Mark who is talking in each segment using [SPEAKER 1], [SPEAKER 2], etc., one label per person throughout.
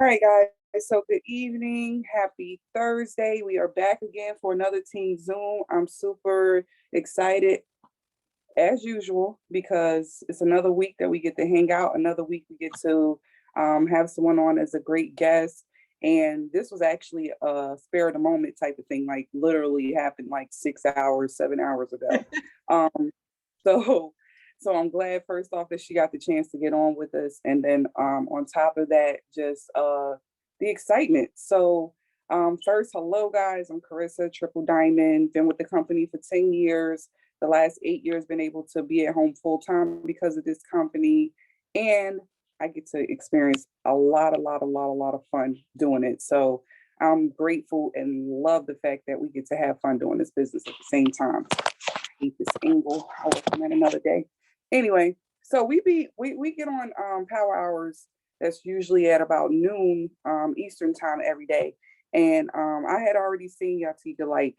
[SPEAKER 1] All right, guys. So good evening. Happy Thursday. We are back again for another Team Zoom. I'm super excited as usual because it's another week that we get to hang out. Another week we get to have someone on as a great guest. And this was actually a spare of the moment type of thing, like literally happened like 6 hours, 7 hours ago. Um, so so I'm glad first off that she got the chance to get on with us. And then on top of that, just the excitement. So first, hello guys, I'm Carissa, Triple Diamond, been with the company for 10 years. The last 8 years been able to be at home full time because of this company. And I get to experience a lot of fun doing it. So I'm grateful and love the fact that we get to have fun doing this business at the same time. Hate this angle. I'll work on that another day. Anyway, so we get on power hours that's usually at about noon Eastern time every day. And I had already seen Yatika like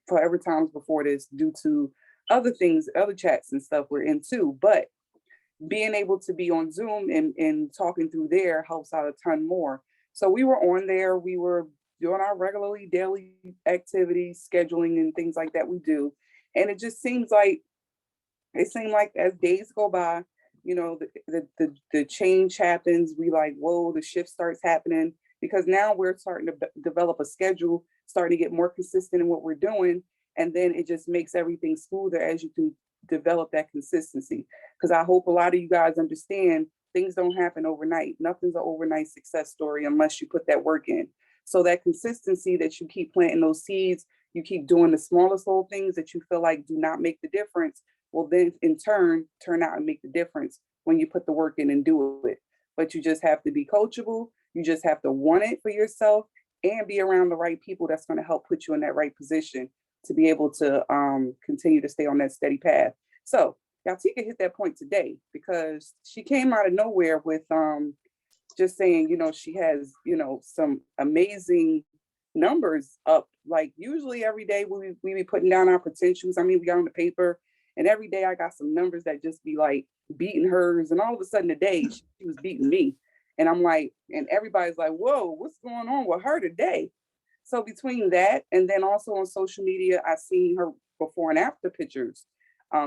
[SPEAKER 1] forever times before this due to other things, other chats and stuff we're into. But being able to be on Zoom and talking through there helps out a ton more. So we were on there, we were doing our regularly daily activities, scheduling and things like that we do. And it seemed like as days go by, the change happens. We like, whoa, the shift starts happening because now we're starting to develop a schedule, starting to get more consistent in what we're doing. And then it just makes everything smoother as you can develop that consistency. Because I hope a lot of you guys understand things don't happen overnight. Nothing's an overnight success story unless you put that work in. So that consistency that you keep planting those seeds, you keep doing the smallest little things that you feel like do not make the difference will then in turn out and make the difference when you put the work in and do it. But you just have to be coachable. You just have to want it for yourself and be around the right people that's going to help put you in that right position to be able to continue to stay on that steady path. So Yatika hit that point today because she came out of nowhere with just saying, she has, some amazing numbers up. Like usually every day we be putting down our potentials. I mean, we got on the paper and every day I got some numbers that just be like beating hers. And all of a sudden today she was beating me. And I'm like, and everybody's like, whoa, what's going on with her today? So between that and then also on social media, I seen her before and after pictures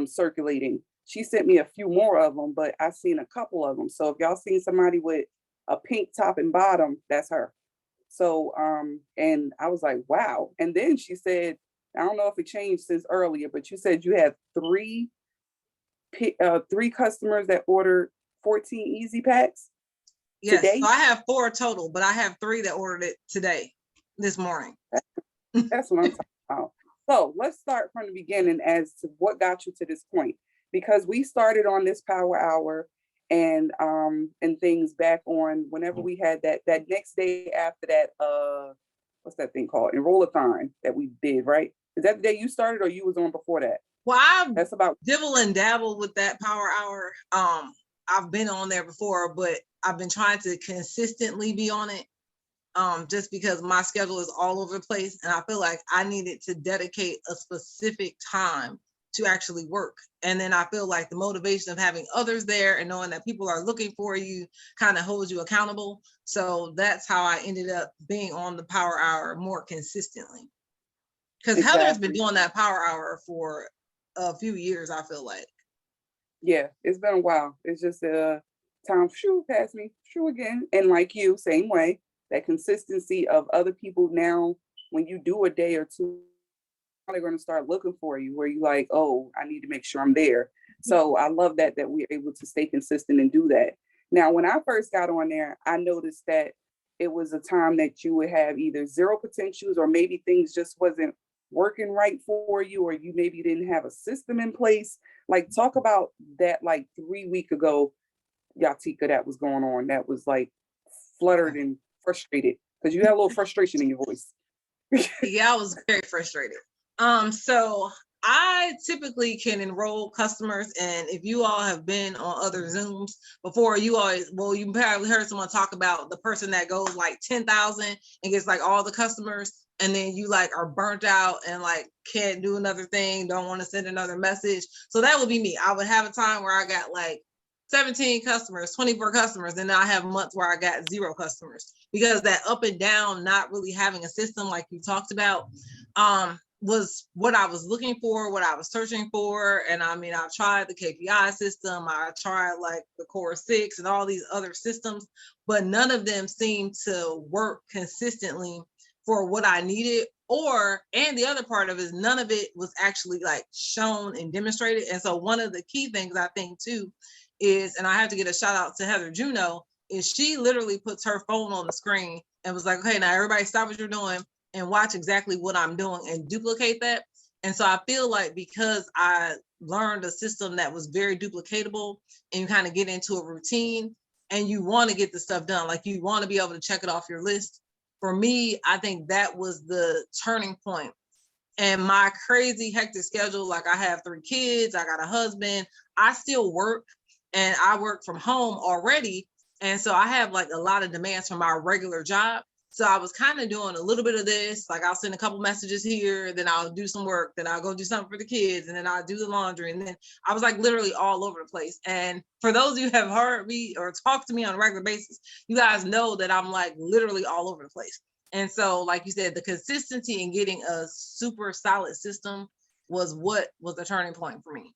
[SPEAKER 1] circulating. She sent me a few more of them, but I seen a couple of them. So if y'all seen somebody with a pink top and bottom, that's her. So and I was like, wow. And then she said, I don't know if it changed since earlier, but you said you have three customers that ordered 14 easy packs
[SPEAKER 2] Yes,
[SPEAKER 1] today.
[SPEAKER 2] so I have 4 total, but I have 3 that ordered it today, this morning.
[SPEAKER 1] That's what I'm talking about. So let's start from the beginning as to what got you to this point, because we started on this power hour and things back on whenever we had that next day after that what's that thing called, enrollathon that we did, right? Is that the day you started or you was on before that?
[SPEAKER 2] Well, I
[SPEAKER 1] That's about
[SPEAKER 2] dibble and dabble with that power hour. I've been on there before, but I've been trying to consistently be on it. Just because my schedule is all over the place and I feel like I needed to dedicate a specific time to actually work. And then I feel like the motivation of having others there and knowing that people are looking for you kind of holds you accountable. So that's how I ended up being on the power hour more consistently. Because Heather's been doing that power hour for a few years, I feel like.
[SPEAKER 1] Yeah, it's been a while. It's just time shoo past me, shoo again. And like you, same way, that consistency of other people now, when you do a day or two, they're going to start looking for you where you like, oh, I need to make sure I'm there. So I love that we're able to stay consistent and do that. Now, when I first got on there, I noticed that it was a time that you would have either zero potentials or maybe things just wasn't working right for you, or you maybe didn't have a system in place. Like talk about that like 3 week ago, Yatika, that was going on. That was like fluttered and frustrated because you had a little frustration in your voice.
[SPEAKER 2] Yeah, I was very frustrated. So I typically can enroll customers, and if you all have been on other Zooms before, you probably heard someone talk about the person that goes like 10,000 and gets like all the customers, and then you like are burnt out and like can't do another thing, don't want to send another message. So that would be me. I would have a time where I got like 17 customers, 24 customers, and I have months where I got 0 customers, because that up and down, not really having a system like you talked about, was what I was looking for, what I was searching for. And I mean, I've tried the KPI system, I tried like the Core 6 and all these other systems, but none of them seemed to work consistently for what I needed. And the other part of it is none of it was actually like shown and demonstrated. And so one of the key things I think too is, and I have to get a shout out to Heather Juno, is she literally puts her phone on the screen and was like, okay, now everybody stop what you're doing and watch exactly what I'm doing and duplicate that. And so I feel like because I learned a system that was very duplicatable, and you kind of get into a routine and you want to get the stuff done, like you want to be able to check it off your list. For me, I think that was the turning point. And my crazy hectic schedule, like I have 3 kids, I got a husband, I still work, and I work from home already. And so I have like a lot of demands from my regular job. So I was kind of doing a little bit of this, like I'll send a couple messages here, then I'll do some work, then I'll go do something for the kids, and then I'll do the laundry. And then I was like literally all over the place. And for those of you who have heard me or talked to me on a regular basis, you guys know that I'm like literally all over the place. And so, like you said, the consistency in getting a super solid system was what was the turning point for me.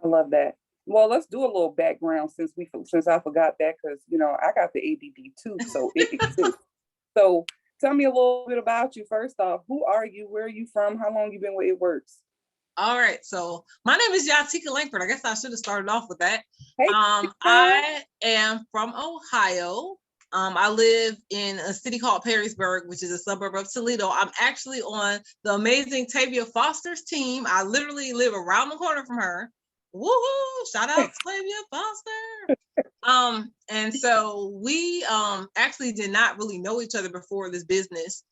[SPEAKER 1] I love that. Well, let's do a little background since I forgot that, because I got the ADD too, so it exists. So tell me a little bit about you. First off, who are you? Where are you from? How long you been with It Works?
[SPEAKER 2] All right, so my name is Yatika Langford. I guess I should have started off with that.
[SPEAKER 1] Hey,
[SPEAKER 2] I am from Ohio. I live in a city called Perrysburg, which is a suburb of Toledo. I'm actually on the amazing Tavia Foster's team. I literally live around the corner from her. Woohoo! Shout out to Tavia Foster. And so we actually did not really know each other before this business.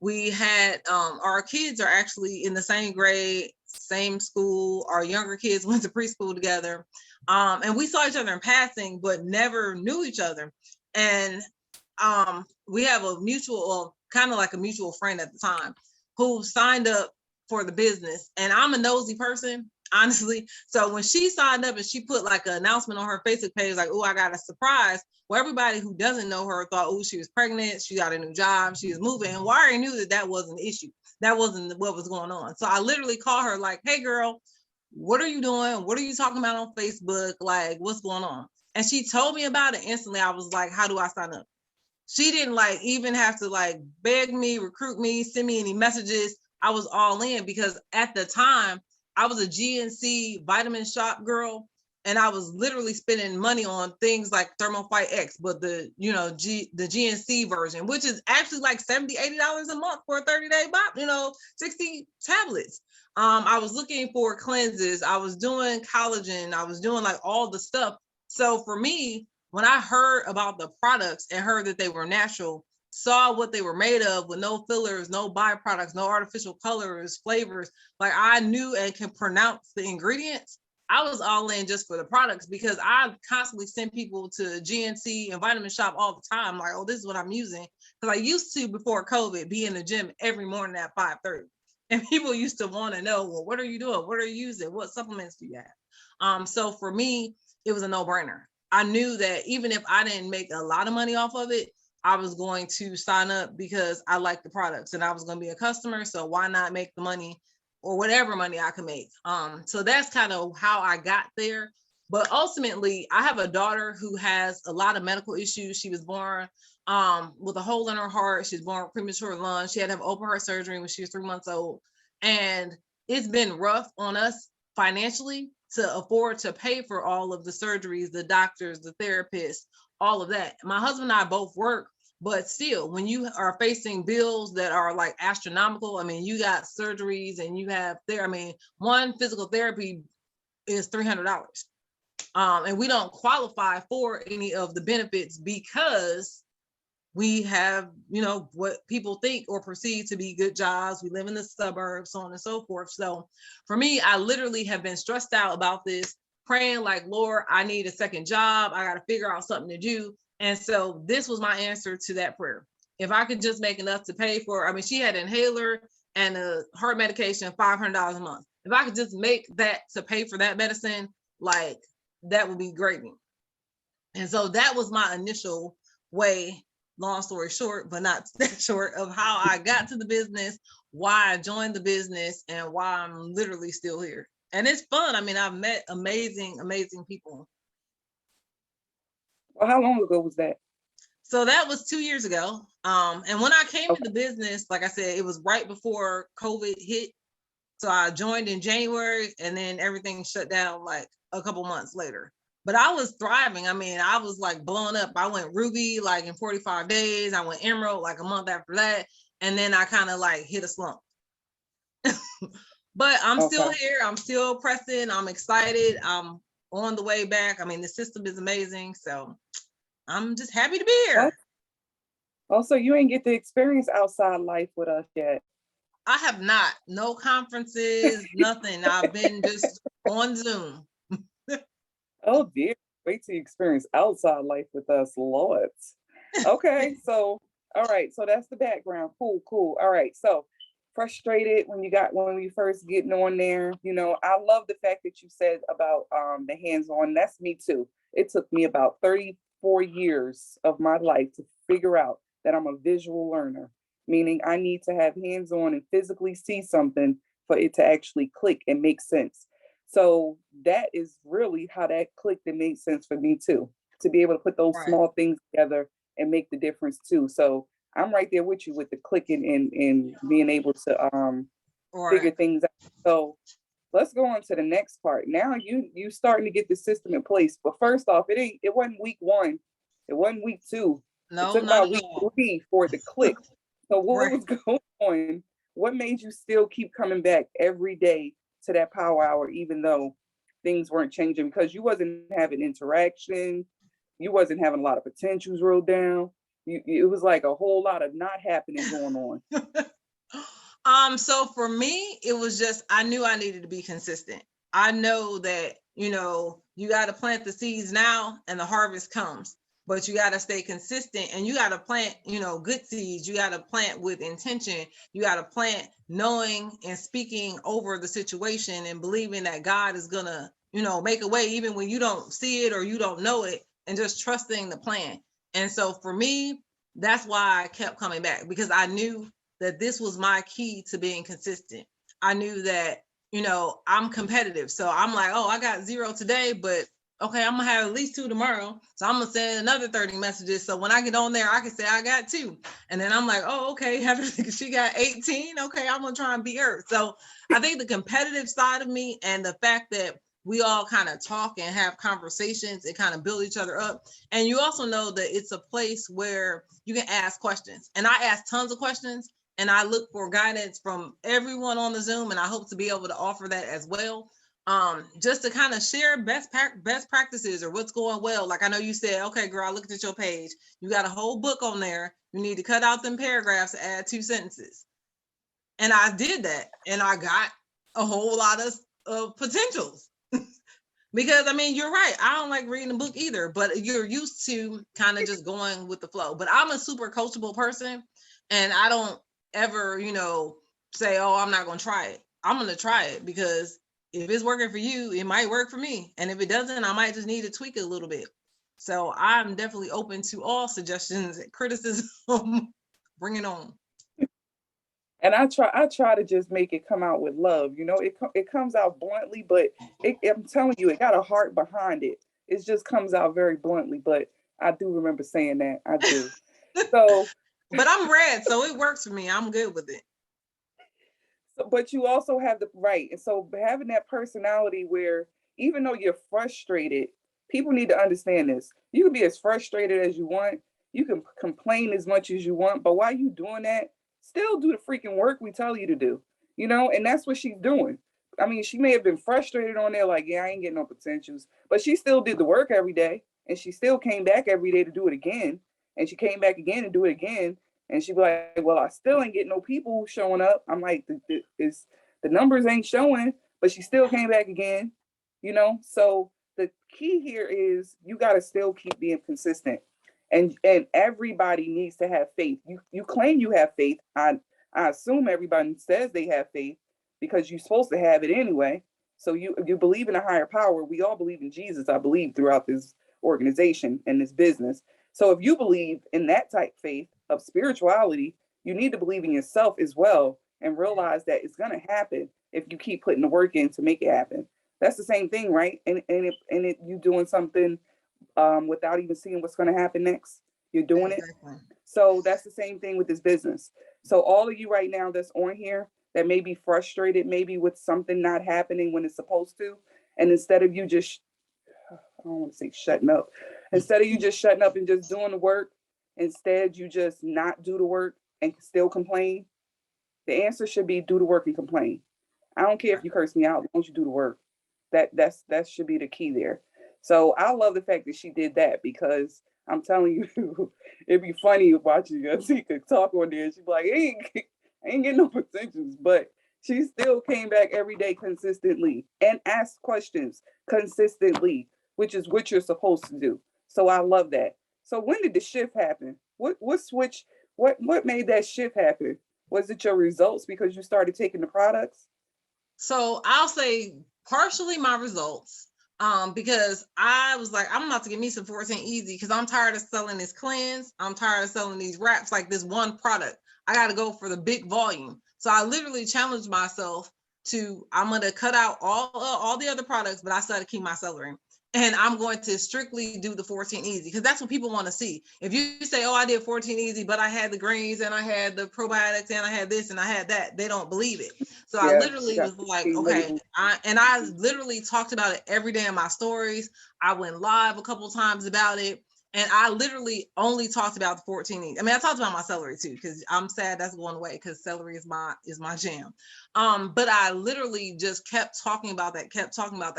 [SPEAKER 2] We had our kids are actually in the same grade, same school. Our younger kids went to preschool together. And we saw each other in passing, but never knew each other. And we have a mutual, kind of like a mutual friend at the time, who signed up for the business. And I'm a nosy person, honestly. So when she signed up and she put like an announcement on her Facebook page, like, oh, I got a surprise. Well, everybody who doesn't know her thought, oh, she was pregnant, she got a new job, she was moving. And we already knew that that wasn't the issue. That wasn't what was going on. So I literally called her like, hey, girl, what are you doing? What are you talking about on Facebook? Like, what's going on? And she told me about it instantly. I was like, how do I sign up? She didn't like even have to like beg me, recruit me, send me any messages. I was all in, because at the time I was a GNC vitamin shop girl, and I was literally spending money on things like Thermofight X, but the GNC version, which is actually like $70-$80 a month for a 30-day box, 60 tablets. I was looking for cleanses. I was doing collagen. I was doing like all the stuff. So for me, when I heard about the products and heard that they were natural, saw what they were made of with no fillers, no byproducts, no artificial colors, flavors, like I knew and can pronounce the ingredients, I was all in just for the products, because I constantly send people to GNC and vitamin shop all the time. Like, oh, this is what I'm using. Because I used to, before COVID, be in the gym every morning at 5:30. And people used to want to know, well, what are you doing? What are you using? What supplements do you have? So for me, it was a no-brainer. I knew that even if I didn't make a lot of money off of it, I was going to sign up because I like the products and I was going to be a customer. So why not make the money, or whatever money I can make? So that's kind of how I got there. But ultimately, I have a daughter who has a lot of medical issues. She was born with a hole in her heart. She's born with premature lungs. She had to have open heart surgery when she was 3 months old. And it's been rough on us financially to afford to pay for all of the surgeries, the doctors, the therapists, all of that. My husband and I both work, but still, when you are facing bills that are like astronomical, I mean, you got surgeries and you have one physical therapy is $300. And we don't qualify for any of the benefits because we have, what people think or perceive to be good jobs. We live in the suburbs, so on and so forth. So for me, I literally have been stressed out about this, praying like, Lord, I need a second job. I got to figure out something to do. And so this was my answer to that prayer. If I could just make enough to pay for, she had an inhaler and a heart medication, $500 a month. If I could just make that to pay for that medicine, like that would be gravy. And so that was my initial way, long story short, but not that short, of how I got to the business, why I joined the business, and why I'm literally still here. And it's fun. I mean, I've met amazing, amazing people.
[SPEAKER 1] Well, how long ago was that?
[SPEAKER 2] So that was 2 years ago. And when I came
[SPEAKER 1] Okay.
[SPEAKER 2] into business, like I said, it was right before COVID hit. So I joined in January, and then everything shut down like a couple months later. But I was thriving. I mean, I was like blown up. I went Ruby like in 45 days. I went Emerald like a month after that. And then I kind of like hit a slump. But I'm still
[SPEAKER 1] Okay.
[SPEAKER 2] here. I'm still pressing. I'm excited. I'm on the way back. I mean, the system is amazing. So I'm just happy to be
[SPEAKER 1] Oh,
[SPEAKER 2] here.
[SPEAKER 1] also, you ain't get to experience outside life with us yet.
[SPEAKER 2] I have not. No conferences, nothing. I've been just on Zoom.
[SPEAKER 1] Oh dear. Wait till you experience outside life with us, Lord. Okay, so all right, so that's the background. Cool, cool. All right, so frustrated when we first getting on there. You know, I love the fact that you said about the hands-on. That's me too. It took me about 34 years of my life to figure out that I'm a visual learner, meaning I need to have hands-on and physically see something for it to actually click and make sense. So that is really how that clicked and made sense for me too, to be able to put those
[SPEAKER 2] Right.
[SPEAKER 1] small things together and make the difference too. So I'm right there with you with the clicking and being able to
[SPEAKER 2] Right.
[SPEAKER 1] figure things out. So let's go on to the next part. Now you starting to get the system in place. But first off, it wasn't week one, it wasn't week two. It
[SPEAKER 2] No,
[SPEAKER 1] took
[SPEAKER 2] not
[SPEAKER 1] about
[SPEAKER 2] at
[SPEAKER 1] week
[SPEAKER 2] all.
[SPEAKER 1] three for it to click. So what
[SPEAKER 2] Right.
[SPEAKER 1] was going on? What made you still keep coming back every day to that power hour, even though things weren't changing? Because you wasn't having interaction, you wasn't having a lot of potentials wrote down. It was like a whole lot of not happening going on.
[SPEAKER 2] So for me, it was just I knew I needed to be consistent. I know that, you got to plant the seeds now and the harvest comes, but you got to stay consistent and you got to plant, good seeds. You got to plant with intention. You got to plant knowing and speaking over the situation and believing that God is going to, make a way even when you don't see it or you don't know it, and just trusting the plan. And so for me, that's why I kept coming back, because I knew that this was my key to being consistent. I knew that, I'm competitive. So I'm like, oh, I got 0 today, but okay, I'm gonna have at least 2 tomorrow. So I'm gonna send another 30 messages. So when I get on there, I can say I got 2. And then I'm like, oh, okay, she got 18. Okay, I'm gonna try and beat her. So I think the competitive side of me and the fact that we all kind of talk and have conversations and kind of build each other up. And you also know that it's a place where you can ask questions. And I ask tons of questions, and I look for guidance from everyone on the Zoom, and I hope to be able to offer that as well. Just to kind of share best practices or what's going well. Like I know you said, okay, girl, I looked at your page. You got a whole book on there. You need to cut out them paragraphs to add 2 sentences. And I did that, and I got a whole lot of potentials. Because I mean, you're right. I don't like reading a book either, but you're used to kind of just going with the flow. But I'm a super coachable person, and I don't ever, say, oh, I'm not going to try it. I'm going to try it, because if it's working for you, it might work for me. And if it doesn't, I might just need to tweak it a little bit. So I'm definitely open to all suggestions and criticism. Bring it on.
[SPEAKER 1] And I try to just make it come out with love. You know, it comes out bluntly, but I'm telling you, it got a heart behind it. It just comes out very bluntly, but I do remember saying that. I do. So,
[SPEAKER 2] But I'm red, so it works for me. I'm good with it.
[SPEAKER 1] but you also have the right. And so having that personality where even though you're frustrated, people need to understand this. You can be as frustrated as you want. You can complain as much as you want, but while you doing that, still do the freaking work we tell you to do. You know, and that's what she's doing. I mean, she may have been frustrated on there, like, yeah, I ain't getting no potentials, but she still did the work every day, and she still came back every day to do it again, and she came back again and do it again, and she'd be like, well, I still ain't getting no people showing up. I'm like, the numbers ain't showing, but she still came back again, you know? So the key here is you got to still keep being consistent. And everybody needs to have faith. You claim you have faith. I assume everybody says they have faith because you're supposed to have it anyway. So you believe in a higher power. We all believe in Jesus, I believe, throughout this organization and this business. So if you believe in that type faith of spirituality, you need to believe in yourself as well and realize that it's gonna happen if you keep putting the work in to make it happen. That's the same thing, right? And you doing something without even seeing what's gonna happen next. You're doing it.
[SPEAKER 2] Exactly.
[SPEAKER 1] So that's the same thing with this business. So all of you right now that's on here that may be frustrated maybe with something not happening when it's supposed to, and instead of you just, I don't want to say shutting up, instead of you just shutting up and just doing the work, instead you just not do the work and still complain. The answer should be do the work and complain. I don't care if you curse me out, as long as you do the work. That should be the key there. So I love the fact that she did that because I'm telling you, it'd be funny watching Yatika talk on there. She'd be like, I ain't getting no potentials, but she still came back every day consistently and asked questions consistently, which is what you're supposed to do. So I love that. So when did the shift happen? What switch? What made that shift happen? Was it your results because you started taking the products?
[SPEAKER 2] So I'll say partially my results. Because I was like, I'm about to get me some 14 easy because I'm tired of selling this cleanse. I'm tired of selling these wraps, like this one product. I got to go for the big volume. So I literally challenged myself to, I'm going to cut out all the other products, but I still got to keep my celery. And I'm going to strictly do the 14 easy because that's what people want to see. If you say, oh, I did 14 easy, but I had the greens and I had the probiotics and I had this and I had that, they don't believe it. So I
[SPEAKER 1] Yeah,
[SPEAKER 2] literally was like, okay. I literally talked about it every day in my stories. I went live a couple times about it. And I literally only talked about the 14 easy. I mean, I talked about my celery too, because I'm sad that's going away because celery is my jam. But I literally just kept talking about that, kept talking about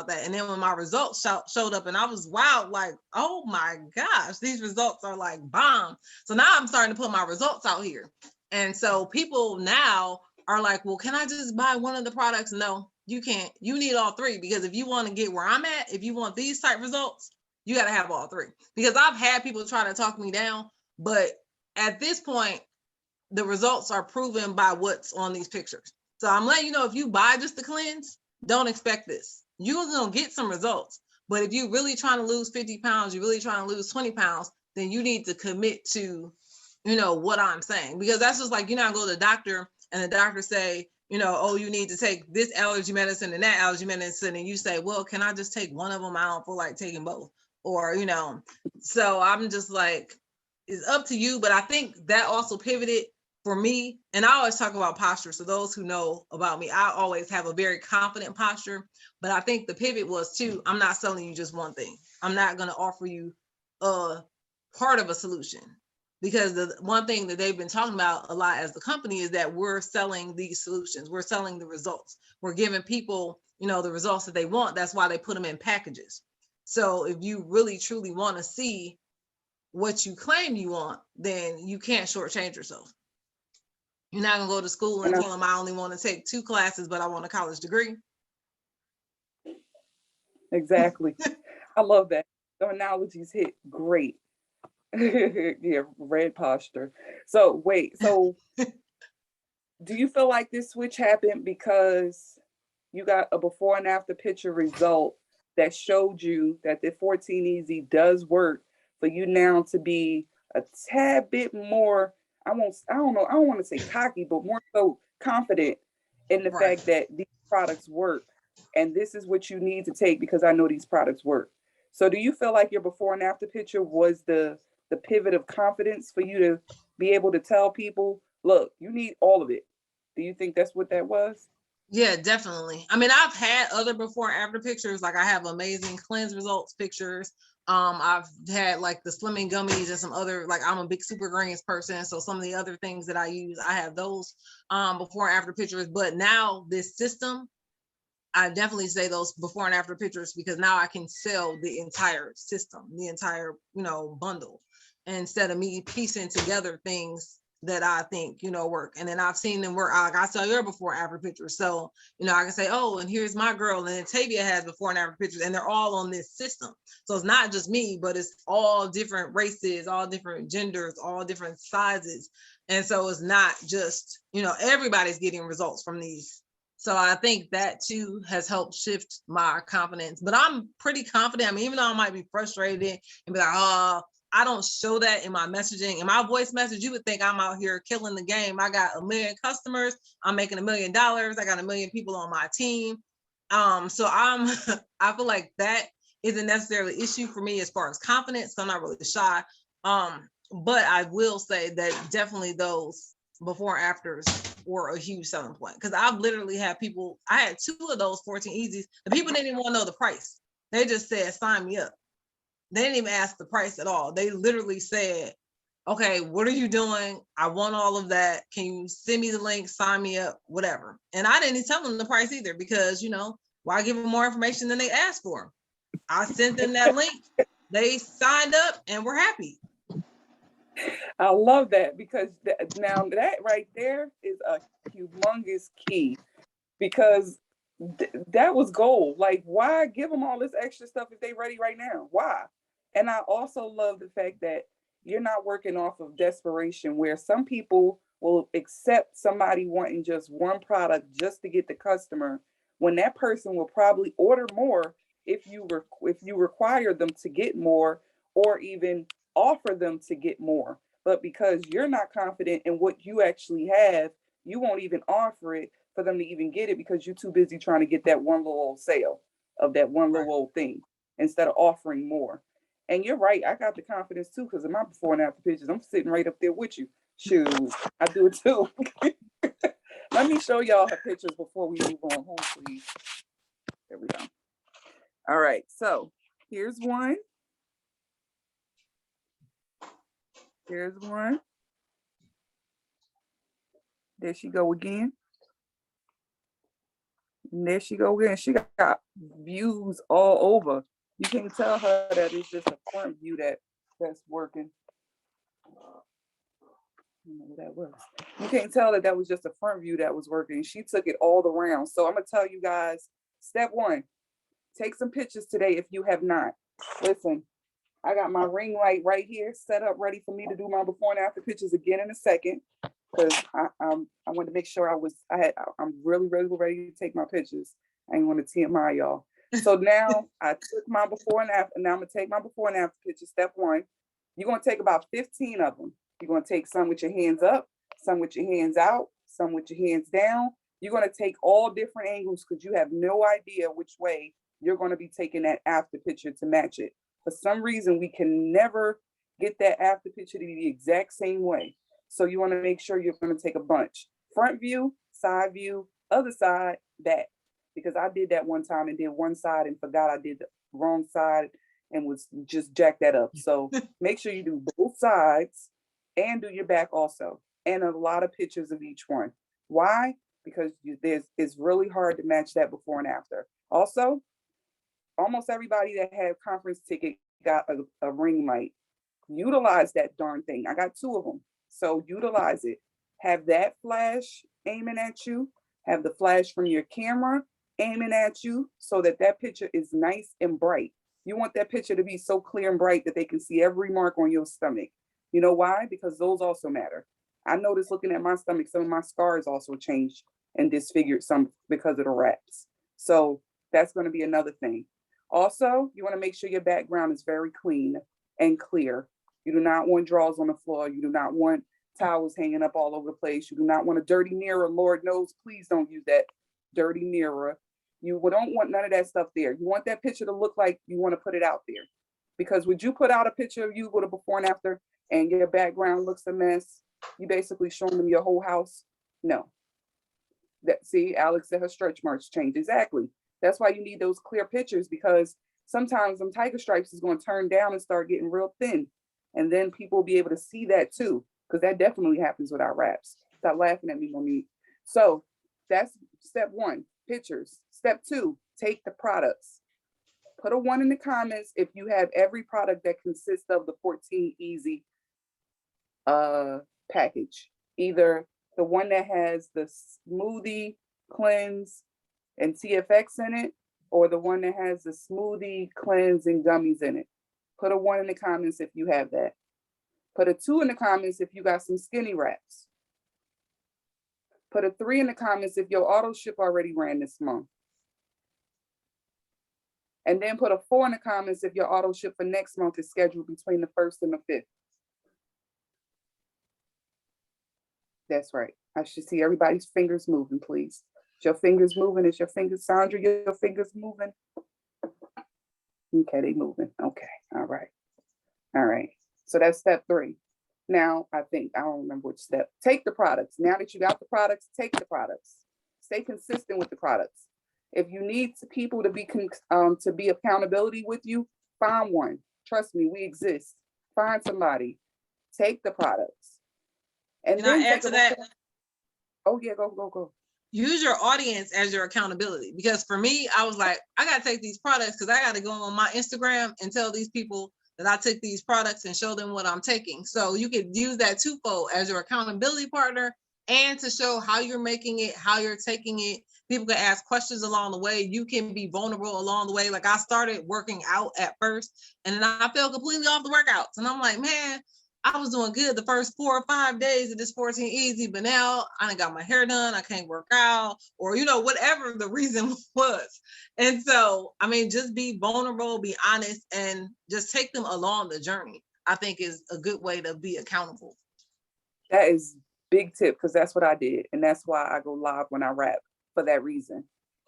[SPEAKER 2] that. And then when my results showed up and I was wow, like, oh my gosh, these results are like bomb. So now I'm starting to put my results out here. And so people now are like, well, can I just buy one of the products? No, you can't. You need all three because if you want to get where I'm at, if you want these type results, you got to have all three. Because I've had people try to talk me down, but at this point, the results are proven by what's on these pictures. So I'm letting you know, if you buy just the cleanse, don't expect this. You're going to get some results. But if you're really trying to lose 50 pounds, you're really trying to lose 20 pounds, then you need to commit to, what I'm saying. Because that's just like, go to the doctor and the doctor say, oh, you need to take this allergy medicine and that allergy medicine. And you say, well, can I just take one of them? I don't feel like taking both. Or, so I'm just like, it's up to you. But I think that also pivoted for me. And I always talk about posture. So those who know about me, I always have a very confident posture. But I think the pivot was too, I'm not selling you just one thing. I'm not going to offer you a part of a solution. Because the one thing that they've been talking about a lot as the company is that we're selling these solutions. We're selling the results. We're giving people, the results that they want. That's why they put them in packages. So if you really, truly want to see what you claim you want, then you can't shortchange yourself. You're not going to go to school and tell them I only want to take 2 classes, but I want a college degree.
[SPEAKER 1] Exactly. I love that. The analogies hit great. Yeah, red posture. So wait, so do you feel like this switch happened because you got a before and after picture result that showed you that the 14 easy does work for you now to be a tad bit more, I don't know, I don't want to say cocky, but more so confident in the
[SPEAKER 2] Right.
[SPEAKER 1] fact that these products work and this is what you need to take because I know these products work. So do you feel like your before and after picture was the pivot of confidence for you to be able to tell people, look, you need all of it? Do you think that's what that was?
[SPEAKER 2] Yeah, definitely. I mean, I've had other before and after pictures. Like I have amazing cleanse results pictures. I've had like the slimming gummies and some other, like I'm a big super greens person. So some of the other things that I use, I have those before and after pictures. But now this system, I definitely say those before and after pictures because now I can sell the entire system, the entire, bundle, instead of me piecing together things that I think, work. And then I've seen them work. I saw your before and after pictures. So, I can say, oh, and here's my girl. And then Tavia has before and after pictures and they're all on this system. So it's not just me, but it's all different races, all different genders, all different sizes. And so it's not just, everybody's getting results from these So I think that too has helped shift my confidence. But I'm pretty confident. I mean, even though I might be frustrated and be like, oh, I don't show that in my messaging. In my voice message, you would think I'm out here killing the game. I got 1 million customers. I'm making $1 million. I got 1 million people on my team. So I feel like that isn't necessarily an issue for me as far as confidence. So I'm not really shy. But I will say that definitely those before and afters were a huge selling point, because I've literally had people, I had 2 of those 14 easies. The people didn't even want to know the price. They just said, sign me up. They didn't even ask the price at all. They literally said, okay, what are you doing? I want all of that. Can you send me the link, sign me up, whatever. And I didn't tell them the price either, because, you know, why give them more information than they asked for? I sent them that link. They signed up and were happy.
[SPEAKER 1] I love that, because now that right there is a humongous key, because that was gold. Like, why give them all this extra stuff if they ready right now? Why? And I also love the fact that you're not working off of desperation, where some people will accept somebody wanting just one product just to get the customer, when that person will probably order more if you require them to get more, or even offer them to get more. But because you're not confident in what you actually have, you won't even offer it for them to even get it, because you're too busy trying to get that one little old sale of that one
[SPEAKER 2] Right.
[SPEAKER 1] little old thing instead of offering more. And you're right, I got the confidence too, because in my before and after pictures, I'm sitting right up there with you. Shoot, I do it too. Let me show y'all her pictures before we move on. Hold please. There we go. All right, so here's one. Here's one. There she go again. And there she go again. She got views all over. You can't tell her that it's just a front view that's working. I don't know what that was. You can't tell that that was just a front view that was working. She took it all around. So I'm gonna tell you guys, step one, take some pictures today if you have not. Listen, I got my ring light right here set up, ready for me to do my before and after pictures again in a second, because I wanted to make sure I'm really ready to take my pictures. I ain't want to TMI y'all. So now I took my before and after. Now I'm gonna take my before and after pictures. Step one, you're gonna take about 15 of them. You're gonna take some with your hands up, some with your hands out, some with your hands down. You're gonna take all different angles, because you have no idea which way you're gonna be taking that after picture to match it. For some reason, we can never get that after picture to be the exact same way. So you want to make sure you're going to take a bunch. Front view, side view, other side, back. Because I did that one time and did one side and forgot I did the wrong side and was just jacked that up. So make sure you do both sides and do your back also. And a lot of pictures of each one. Why? Because it's really hard to match that before and after. Also, almost everybody that had conference ticket got a ring light. Utilize that darn thing. I got 2 of them. So utilize it. Have that flash aiming at you. Have the flash from your camera aiming at you, so that that picture is nice and bright. You want that picture to be so clear and bright that they can see every mark on your stomach. You know why? Because those also matter. I noticed looking at my stomach, some of my scars also changed and disfigured some because of the wraps. So that's going to be another thing. Also, you want to make sure your background is very clean and clear. You do not want drawers on the floor. You do not want towels hanging up all over the place. You do not want a dirty mirror. Lord knows, please don't use that dirty mirror. You don't want none of that stuff there. You want that picture to look like you want to put it out there. Because would you put out a picture of you with a before and after and your background looks a mess? You basically showing them your whole house? No. See, Alex said her stretch marks changed. Exactly. That's why you need those clear pictures, because sometimes them tiger stripes is going to turn down and start getting real thin. And then people will be able to see that too, because that definitely happens with our wraps. Stop laughing at me, Monique. So that's step one, pictures. Step two, take the products. Put a 1 in the comments if you have every product that consists of the 14 Easy package. Either the one that has the smoothie, cleanse, and TFX in it, or the one that has the smoothie, cleanse, and gummies in it. Put a 1 in the comments if you have that. Put a 2 in the comments if you got some skinny wraps. Put a 3 in the comments if your auto ship already ran this month. And then put a 4 in the comments if your auto ship for next month is scheduled between the 1st and the 5th. That's right. I should see everybody's fingers moving, please. Is your fingers moving? Is your fingers, Sandra, your fingers moving? Okay, they moving. Okay, all right. All right. So that's step 3. Now, I don't remember which step. Take the products. Now that you got the products, take the products. Stay consistent with the products. If you need people to be accountability with you, find one. Trust me, we exist. Find somebody. Take the products. And
[SPEAKER 2] Can
[SPEAKER 1] then
[SPEAKER 2] I add to that?
[SPEAKER 1] Oh yeah, go.
[SPEAKER 2] Use your audience as your accountability. Because for me, I was like, I gotta take these products because I gotta go on my Instagram and tell these people that I took these products and show them what I'm taking. So you could use that twofold as your accountability partner and to show how you're making it, how you're taking it. People can ask questions along the way. You can be vulnerable along the way. Like I started working out at first and then I fell completely off the workouts. And I'm like, man, I was doing good the first 4 or 5 days of this 14 easy, but now I done got my hair done. I can't work out or, whatever the reason was. And so, I mean, just be vulnerable, be honest, and just take them along the journey, I think is a good way to be accountable.
[SPEAKER 1] That is big tip because that's what I did. And that's why I go live when I rap for that reason.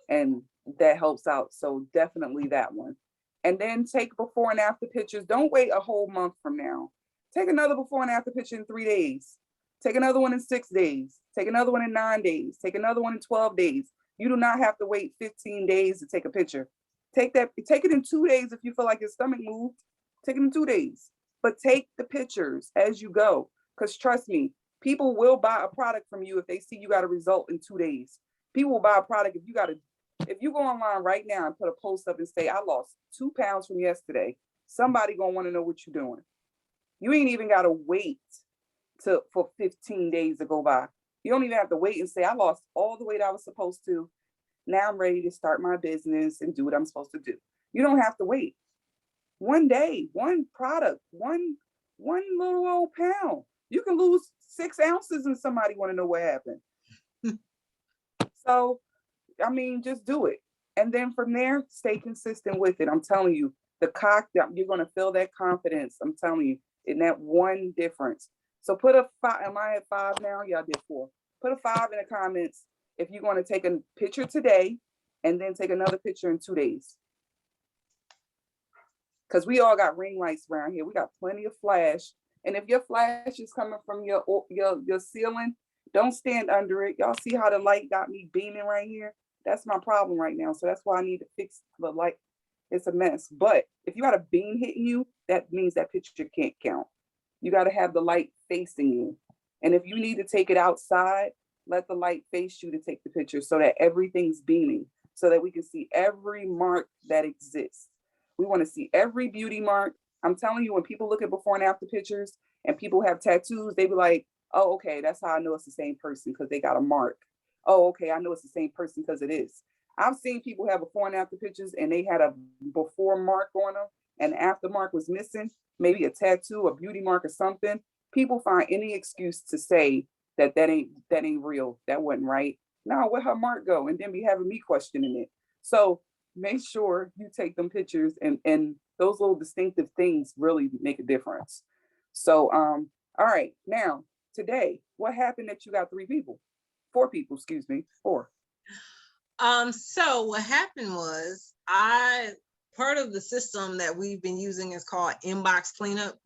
[SPEAKER 1] And that helps out. So definitely that one. And then take before and after pictures. Don't wait a whole month from now. Take another before and after picture in 3 days. Take another one in 6 days. Take another one in 9 days. Take another one in 12 days. You do not have to wait 15 days to take a picture. Take it in 2 days if you feel like your stomach moved. Take it in 2 days. But take the pictures as you go. Because trust me, people will buy a product from you if they see you got a result in 2 days. People will buy a product if you go online right now and put a post up and say, I lost 2 pounds from yesterday. Somebody gonna want to know what you're doing. You ain't even got to wait for 15 days to go by. You don't even have to wait and say, I lost all the weight I was supposed to. Now I'm ready to start my business and do what I'm supposed to do. You don't have to wait. One day, one product, one little old pound. You can lose 6 ounces and somebody want to know what happened. So, I mean, just do it. And then from there, stay consistent with it. I'm telling you, you're going to feel that confidence. I'm telling you. In that one difference. So put a 5, am I at 5 now? Yeah, I did 4. Put a 5 in the comments if you're going to take a picture today and then take another picture in 2 days. Because we all got ring lights around here. We got plenty of flash. And if your flash is coming from your ceiling, don't stand under it. Y'all see how the light got me beaming right here? That's my problem right now. So that's why I need to fix the light. It's a mess. But if you got a beam hitting you, that means that picture can't count. You got to have the light facing you. And if you need to take it outside, let the light face you to take the picture so that everything's beaming, so that we can see every mark that exists. We want to see every beauty mark. I'm telling you, when people look at before and after pictures and people have tattoos, they be like, oh, okay, that's how I know it's the same person because they got a mark. Oh, okay, I know it's the same person because it is. I've seen people have before and after pictures and they had a before mark on them and the after mark was missing, maybe a tattoo, a beauty mark or something. People find any excuse to say that ain't real. That wasn't right. Now, where her mark go? And then be having me questioning it. So make sure you take them pictures and those little distinctive things really make a difference. So, all right, now today, what happened that you got 4 people, 4.
[SPEAKER 2] So what happened was part of the system that we've been using is called inbox cleanup.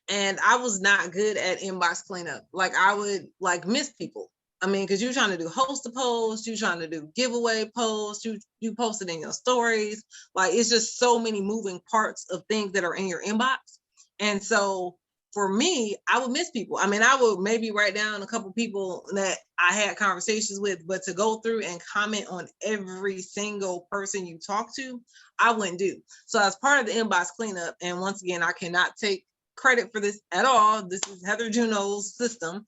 [SPEAKER 2] And I was not good at inbox cleanup. Like I would miss people. I mean, because you're trying to do host a post, you're trying to do giveaway posts, you post it in your stories. Like it's just so many moving parts of things that are in your inbox. And so for me, I would miss people. I mean, I would maybe write down a couple people that I had conversations with, but to go through and comment on every single person you talk to, I wouldn't do. So as part of the inbox cleanup, and once again, I cannot take credit for this at all. This is Heather Juno's system.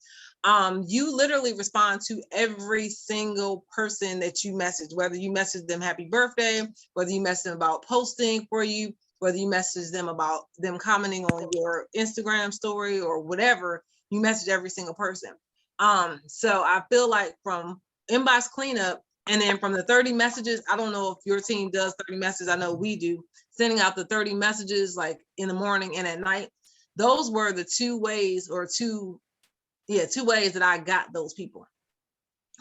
[SPEAKER 2] You literally respond to every single person that you message, whether you message them happy birthday, whether you message them about posting for you, whether you message them about them commenting on your Instagram story or whatever, you message every single person. So I feel like from inbox cleanup and then from the 30 messages, I don't know if your team does 30 messages. I know we do, sending out the 30 messages like in the morning and at night. Those were the two ways that I got those people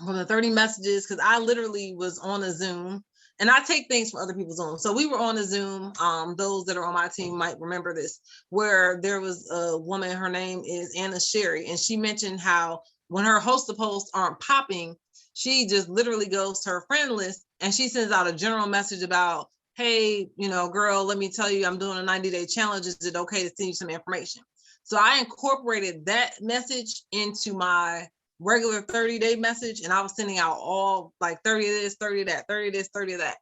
[SPEAKER 2] from the 30 messages, because I literally was on a Zoom and I take things from other people's Zoom. So we were on a Zoom. Those that are on my team might remember this, where there was a woman, her name is Anna Sherry, and she mentioned how when her host of posts aren't popping, she just literally goes to her friend list and she sends out a general message about, hey, girl, let me tell you, I'm doing a 90-day challenge. Is it okay to send you some information? So I incorporated that message into my regular 30-day message, and I was sending out all like 30 of this, 30 of that, 30 of this, 30 of that.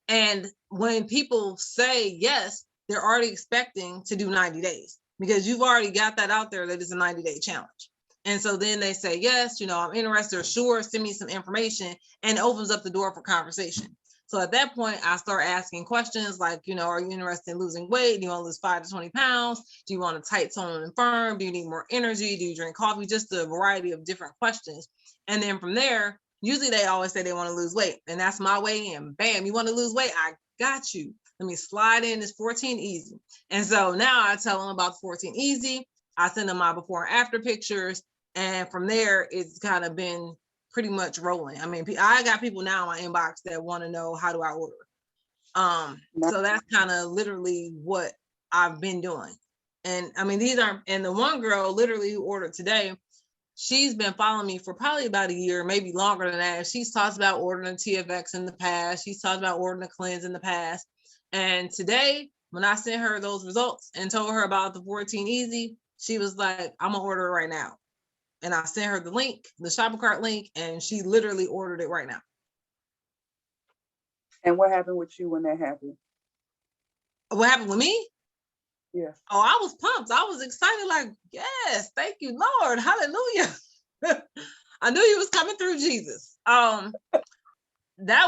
[SPEAKER 2] And when people say yes, they're already expecting to do 90 days because you've already got that out there that it's a 90-day challenge. And so then they say, yes, I'm interested, or sure, send me some information, and it opens up the door for conversation. So at that point, I start asking questions like, are you interested in losing weight? Do you want to lose 5 to 20 pounds? Do you want a tight tone and firm? Do you need more energy? Do you drink coffee? Just a variety of different questions. And then from there, usually they always say they want to lose weight. And that's my way in. Bam, you want to lose weight? I got you. Let me slide in this 14 easy. And so now I tell them about 14 easy. I send them my before and after pictures. And from there, it's kind of been pretty much rolling. I mean, I got people now in my inbox that want to know, how do I order? So that's kind of literally what I've been doing. And I mean, and the one girl literally who ordered today, she's been following me for probably about a year, maybe longer than that. She's talked about ordering a TFX in the past. She's talked about ordering a cleanse in the past. And today, when I sent her those results and told her about the 14 easy, she was like, I'm gonna order it right now. And I sent her the link, the shopping cart link, and she literally ordered it right now.
[SPEAKER 1] And what happened with you when that happened?
[SPEAKER 2] What happened with me?
[SPEAKER 1] Yeah.
[SPEAKER 2] Oh, I was pumped. I was excited, like, yes, thank you, Lord. Hallelujah. I knew he was coming through Jesus. That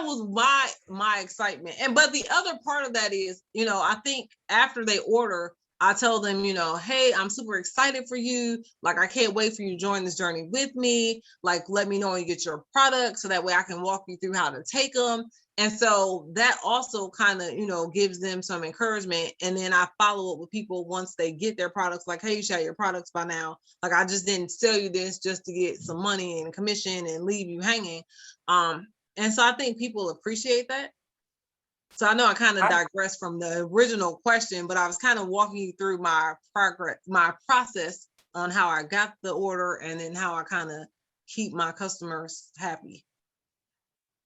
[SPEAKER 2] was my excitement. But the other part of that is, I think after they order, I tell them, hey, I'm super excited for you. Like, I can't wait for you to join this journey with me. Like, let me know when you get your product so that way I can walk you through how to take them. And so that also kind of, gives them some encouragement. And then I follow up with people once they get their products, like, hey, you should have your products by now. Like, I just didn't sell you this just to get some money and commission and leave you hanging. And so I think people appreciate that. So I know I kind of digressed from the original question, but I was kind of walking you through my process on how I got the order and then how I kind of keep my customers happy.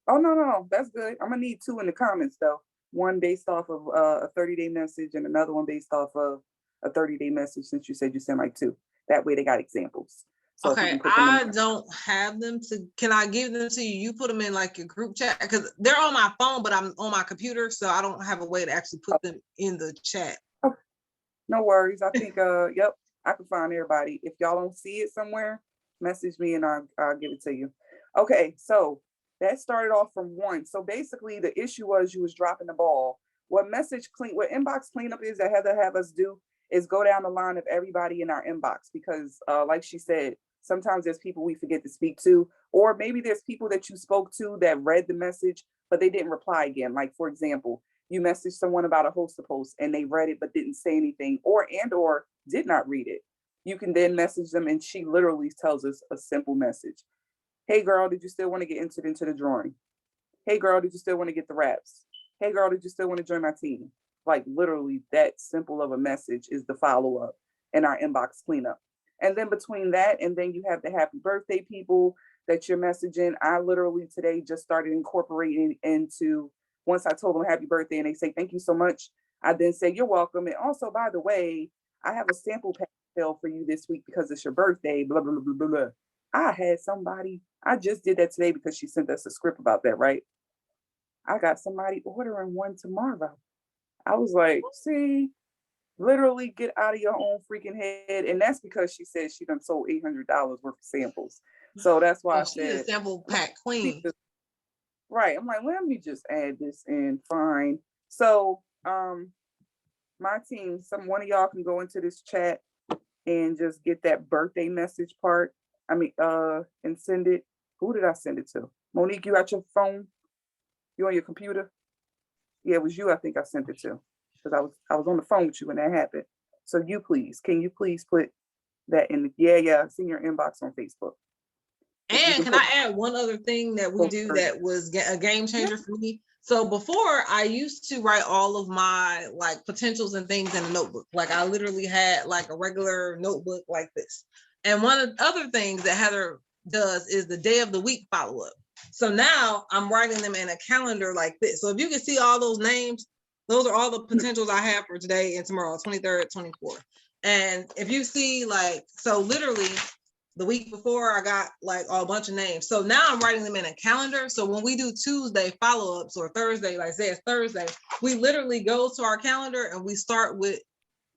[SPEAKER 1] Oh, no, that's good. I'm gonna need 2 in the comments though. One based off of a 30-day message and another one based off of a 30-day message, since you said you sent like 2. That way they got examples. So
[SPEAKER 2] okay, I don't have them can I give them to you? You put them in like your group chat, because they're on my phone, but I'm on my computer, so I don't have a way to actually put them in the chat.
[SPEAKER 1] Okay. No worries. I think, yep, I can find everybody. If y'all don't see it somewhere, message me and I'll give it to you. Okay, so that started off from 1. So basically the issue was you was dropping the ball. What inbox cleanup is that Heather have us do is go down the line of everybody in our inbox, because like she said, sometimes there's people we forget to speak to, or maybe there's people that you spoke to that read the message, but they didn't reply again. Like, for example, you messaged someone about a host post and they read it but didn't say anything, or did not read it. You can then message them and she literally tells us a simple message. Hey girl, did you still want to get entered into the drawing? Hey girl, did you still want to get the wraps? Hey girl, did you still want to join my team? Like, literally that simple of a message is the follow-up in our inbox cleanup. And then between that, and then you have the happy birthday people that you're messaging. I literally today just started incorporating into, once I told them happy birthday and they say, thank you so much, I then say, you're welcome. And also, by the way, I have a sample pack sale for you this week because it's your birthday, blah, blah, blah, blah, blah. I just did that today because she sent us a script about that, right? I got somebody ordering one tomorrow. I was like, see, literally get out of your own freaking head. And that's because she said she done sold $800 worth of samples. So that's why I said,
[SPEAKER 2] she's a sample pack queen.
[SPEAKER 1] Right. I'm like, let me just add this in. Fine. So my team, one of y'all can go into this chat and just get that birthday message part. And send it. Who did I send it to? Monique, you got your phone? You on your computer? Yeah, it was you I think I sent it to. Because I was on the phone with you when that happened. So can you please put that in? Yeah, it's in your inbox on Facebook. If you
[SPEAKER 2] And
[SPEAKER 1] can
[SPEAKER 2] can
[SPEAKER 1] put
[SPEAKER 2] I add one other thing that we do
[SPEAKER 1] Thursday.
[SPEAKER 2] that was a game changer for me? So before, I used to write all of my like potentials and things in a notebook. Like I literally had like a regular notebook like this. And one of the other things that Heather does is the day of the week follow up. So now I'm writing them in a calendar like this. So if you can see all those names, those are all the potentials I have for today and tomorrow, 23rd, 24th. And if you see like, so literally the week before I got like a bunch of names. So now I'm writing them in a calendar. So when we do Tuesday follow-ups or Thursday, like say it's Thursday, we literally go to our calendar and we start with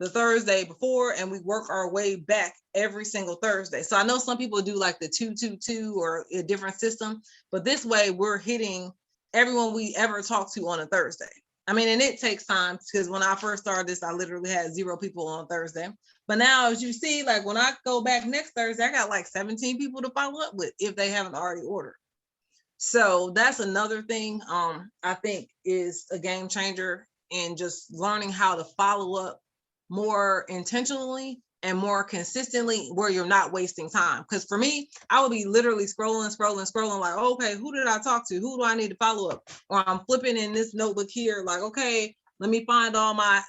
[SPEAKER 2] the Thursday before and we work our way back every single Thursday. So I know some people do like the 222 or a different system, but this way we're hitting everyone we ever talk to on a Thursday. I mean, and it takes time because when I first started this, I literally had 0 people on Thursday. But now, as you see, like when I go back next Thursday, I got like 17 people to follow up with if they haven't already ordered. So that's another thing I think is a game changer in just learning how to follow up more intentionally and more consistently where you're not wasting time. Because for me, I would be literally scrolling, like, okay, who did I talk to? Who do I need to follow up? Or I'm flipping in this notebook here, like, okay, let me find all my,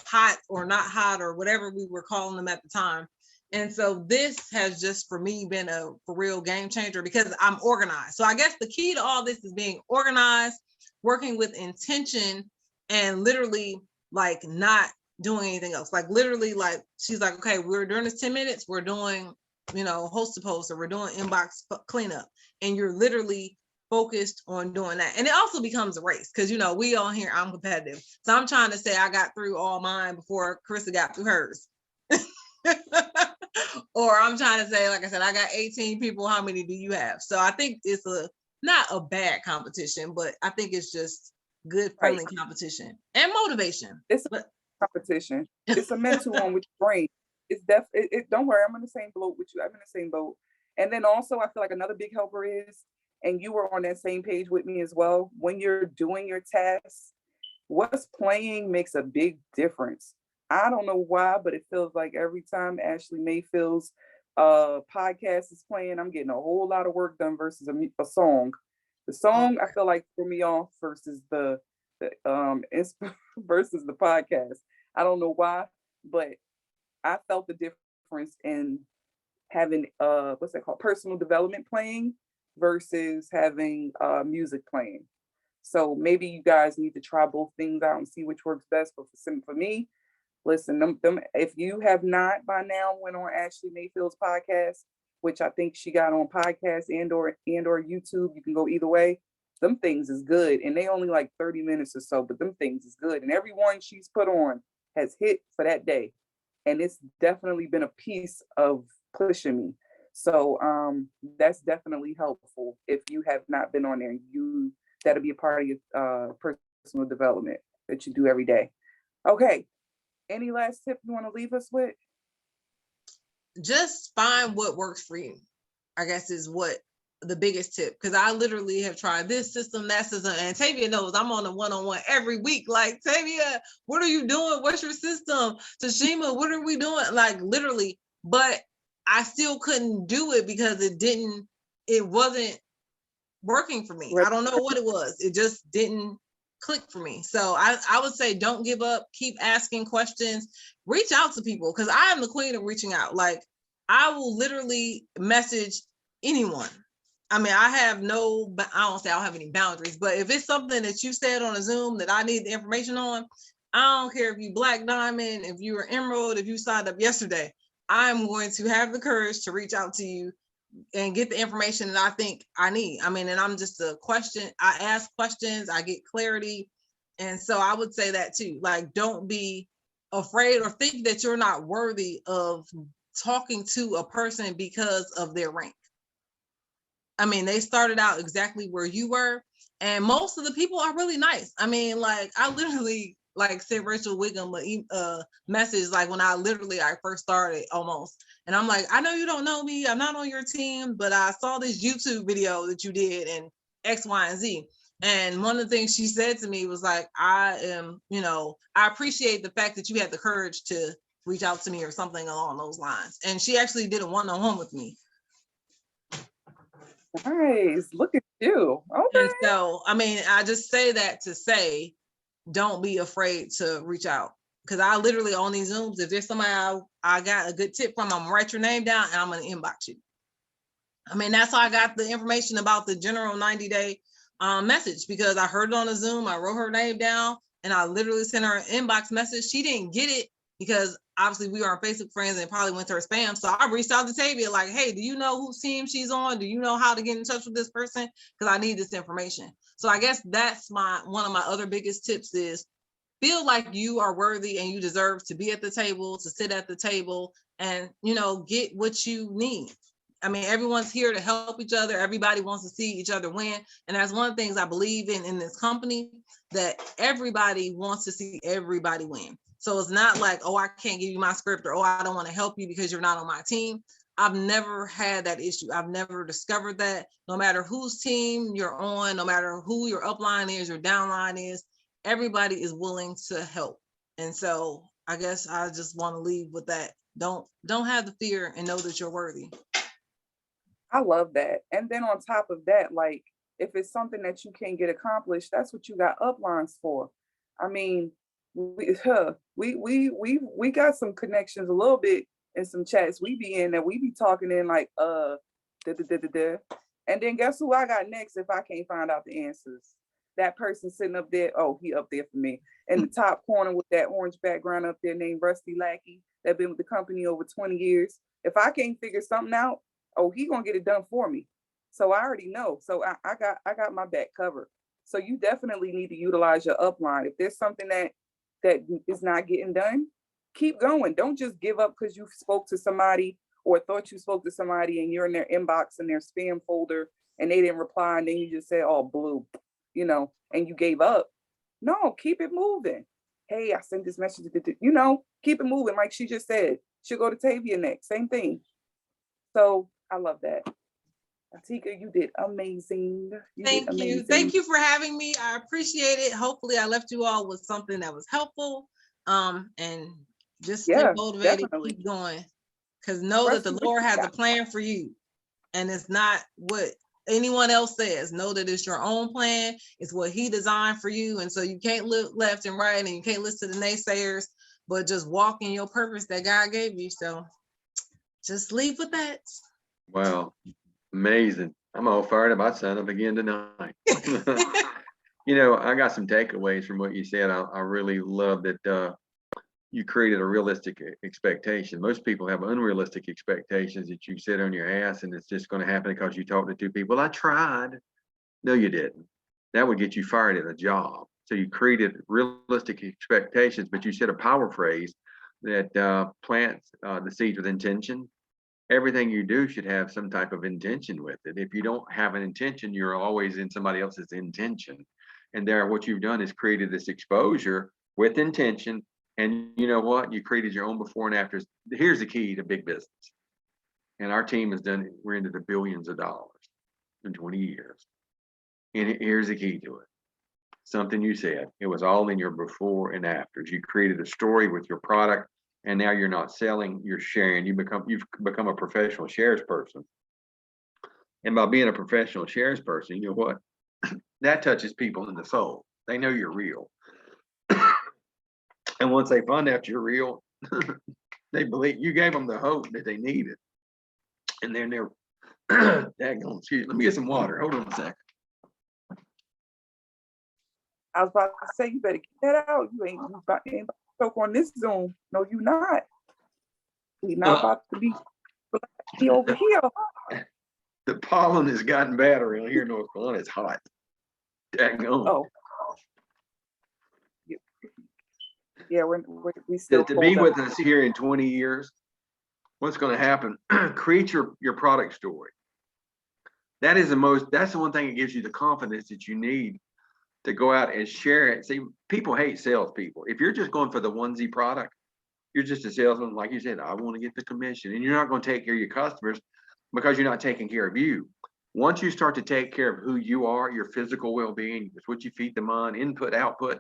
[SPEAKER 2] hot or not hot or whatever we were calling them at the time. And so this has just for me been a for real game changer because I'm organized. So I guess the key to all this is being organized, working with intention, and literally like not doing anything else. Like literally, like she's like, okay, we're doing this 10 minutes, we're doing, host to post, or we're doing inbox cleanup. And you're literally focused on doing that. And it also becomes a race because we on here, I'm competitive. So I'm trying to say I got through all mine before Carissa got through hers. Or I'm trying to say, like I said, I got 18 people. How many do you have? So I think it's not a bad competition, but I think it's just good, friendly competition and motivation.
[SPEAKER 1] It's a competition. It's a mental one with your brain. It's don't worry, I'm in the same boat with you. I'm in the same boat. And then also I feel like another big helper is, and you were on that same page with me as well, when you're doing your tasks, what's playing makes a big difference. I don't know why, but it feels like every time Ashley Mayfield's podcast is playing, I'm getting a whole lot of work done versus a song. The song I feel like threw me off versus the versus the podcast. I don't know why, but I felt the difference in having what's that called, personal development playing versus having music playing. So maybe you guys need to try both things out and see which works best. But for me, listen, them if you have not by now went on Ashley Mayfield's podcast, which I think she got on podcast and or YouTube, you can go either way. Them things is good, and they only like 30 minutes or so, but them things is good. And everyone she's put on has hit for that day, and it's definitely been a piece of pushing me. So that's definitely helpful. If you have not been on there, that'll be a part of your personal development that you do every day. Okay. Any last tip you want to leave us with?
[SPEAKER 2] Just find what works for you, I guess is what the biggest tip. Because I literally have tried this system, that system, and Tavia knows I'm on a one-on-one every week. Like, Tavia, what are you doing? What's your system? Tashima, what are we doing? Like, literally. But I still couldn't do it because it wasn't working for me. Right. I don't know what it was. It just didn't click for me. So I would say don't give up, keep asking questions, reach out to people, because I am the queen of reaching out. Like, I will literally message anyone. I mean, I don't say I don't have any boundaries, but if it's something that you said on a Zoom that I need the information on, I don't care if you Black Diamond, if you were Emerald, if you signed up yesterday, I'm going to have the courage to reach out to you and get the information that I think I need. I mean, and I'm just I ask questions, I get clarity. And so I would say that too. Like, don't be afraid or think that you're not worthy of talking to a person because of their rank. I mean, they started out exactly where you were, and most of the people are really nice. I mean, like, I literally sent Rachel Wiggum a message like when I first started almost, And I'm like, I know you don't know me. I'm not on your team, but I saw this YouTube video that you did and X, Y, and Z. And one of the things she said to me was like, I am, I appreciate the fact that you had the courage to reach out to me or something along those lines. And she actually did a one-on-one with me.
[SPEAKER 1] Nice. Look at you. Okay.
[SPEAKER 2] And so, I mean, I just say that to say, don't be afraid to reach out. Because I literally on these Zooms, if there's somebody I got a good tip from, I'm gonna write your name down and I'm gonna inbox you. I mean, that's how I got the information about the general 90-day message, because I heard it on a Zoom, I wrote her name down, and I literally sent her an inbox message. She didn't get it because obviously we are Facebook friends and it probably went to her spam. So I reached out to Tavia like, hey, do you know whose team she's on? Do you know how to get in touch with this person? Because I need this information. So I guess that's one of my other biggest tips is feel like you are worthy and you deserve to be at the table, to sit at the table and, get what you need. I mean, everyone's here to help each other. Everybody wants to see each other win. And that's one of the things I believe in this company, that everybody wants to see everybody win. So it's not like, oh, I can't give you my script, or, oh, I don't want to help you because you're not on my team. I've never had that issue. I've never discovered that. No matter whose team you're on, no matter who your upline is, your downline is, everybody is willing to help. And so I guess I just want to leave with that. Don't have the fear and know that you're worthy.
[SPEAKER 1] I love that. And then on top of that, like, if it's something that you can't get accomplished, that's what you got uplines for. I mean, we got some connections a little bit in some chats we be in that we be talking in like da, da, da, da, da. And then guess who I got next if I can't find out the answers? That person sitting up there, oh, he up there for me. In the top corner with that orange background up there named Rusty Lackey, that been with the company over 20 years. If I can't figure something out, oh, he gonna get it done for me. So I already know. So I got my back covered. So you definitely need to utilize your upline. If there's something that is not getting done, keep going. Don't just give up because you spoke to somebody or thought you spoke to somebody and you're in their inbox and their spam folder and they didn't reply and then you just said, oh, blue, and you gave up. No, keep it moving. Hey, I sent this message, keep it moving. Like she just said, she'll go to Tavia next, same thing. So I love that. Yatika, you did amazing.
[SPEAKER 2] Thank you. Thank you for having me. I appreciate it. Hopefully I left you all with something that was helpful. And just stay motivated, definitely. Keep going. Because know that the Lord has a plan for you. And it's not what anyone else says. Know that it's your own plan. It's what he designed for you. And so you can't look left and right and you can't listen to the naysayers, but just walk in your purpose that God gave you. So just leave with that.
[SPEAKER 3] Wow. Amazing. I'm all fired up. I'd sign up again tonight. I got some takeaways from what you said. I really love that you created a realistic expectation. Most people have unrealistic expectations that you sit on your ass and it's just going to happen because you talked to two people. I tried. No, you didn't. That would get you fired at a job. So you created realistic expectations, but you said a power phrase that plants the seeds with intention. Everything you do should have some type of intention with it. If you don't have an intention, you're always in somebody else's intention. And what you've done is created this exposure with intention. And you know what? You created your own before and afters. Here's the key to big business. And our team has done it. We're into the billions of dollars in 20 years. And here's the key to it. Something you said, it was all in your before and afters. You created a story with your product. And now you're not selling, you're sharing. You've become a professional shares person. And by being a professional shares person, you know what? That touches people in the soul. They know you're real. And once they find out you're real, they believe you gave them the hope that they needed. And then they're daggone, excuse me, let me get some water. Hold on a second.
[SPEAKER 1] I was about to say, you better get that out. You ain't about to talk on this Zoom. No, you not. We're not about to be over here.
[SPEAKER 3] The pollen has gotten bad around here in North Carolina. It's hot. Daggone.
[SPEAKER 1] Oh. Yeah, we still
[SPEAKER 3] to be with us here in 20 years. What's going to happen? Create your product story. That's the one thing that gives you the confidence that you need to go out and share it. See, people hate salespeople. If you're just going for the onesie product, You're just a salesman, like you said, I want to get the commission, and you're not going to take care of your customers because you're not taking care of you. Once you start to take care of who you are, your physical well-being, it's what you feed them on, input, output.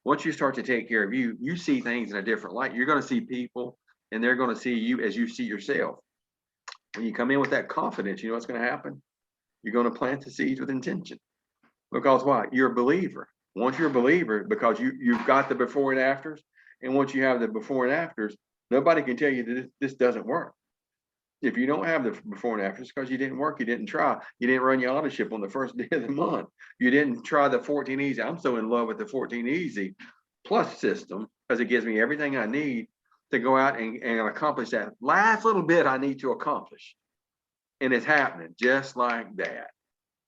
[SPEAKER 3] Once you start to take care of you, you see things in a different light. You're going to see people, and they're going to see you as you see yourself. When you come in with that confidence, you know what's going to happen? You're going to plant the seeds with intention. Because why? You're a believer. Once you're a believer, because you've got the before and afters, and once you have the before and afters, nobody can tell you that this doesn't work. If you don't have the before and afters, because you didn't work, you didn't try, you didn't run your auto ship on the first day of the month, you didn't try the 14 Easy. I'm so in love with the 14 Easy Plus system because it gives me everything I need to go out and accomplish that last little bit I need to accomplish. And it's happening just like that.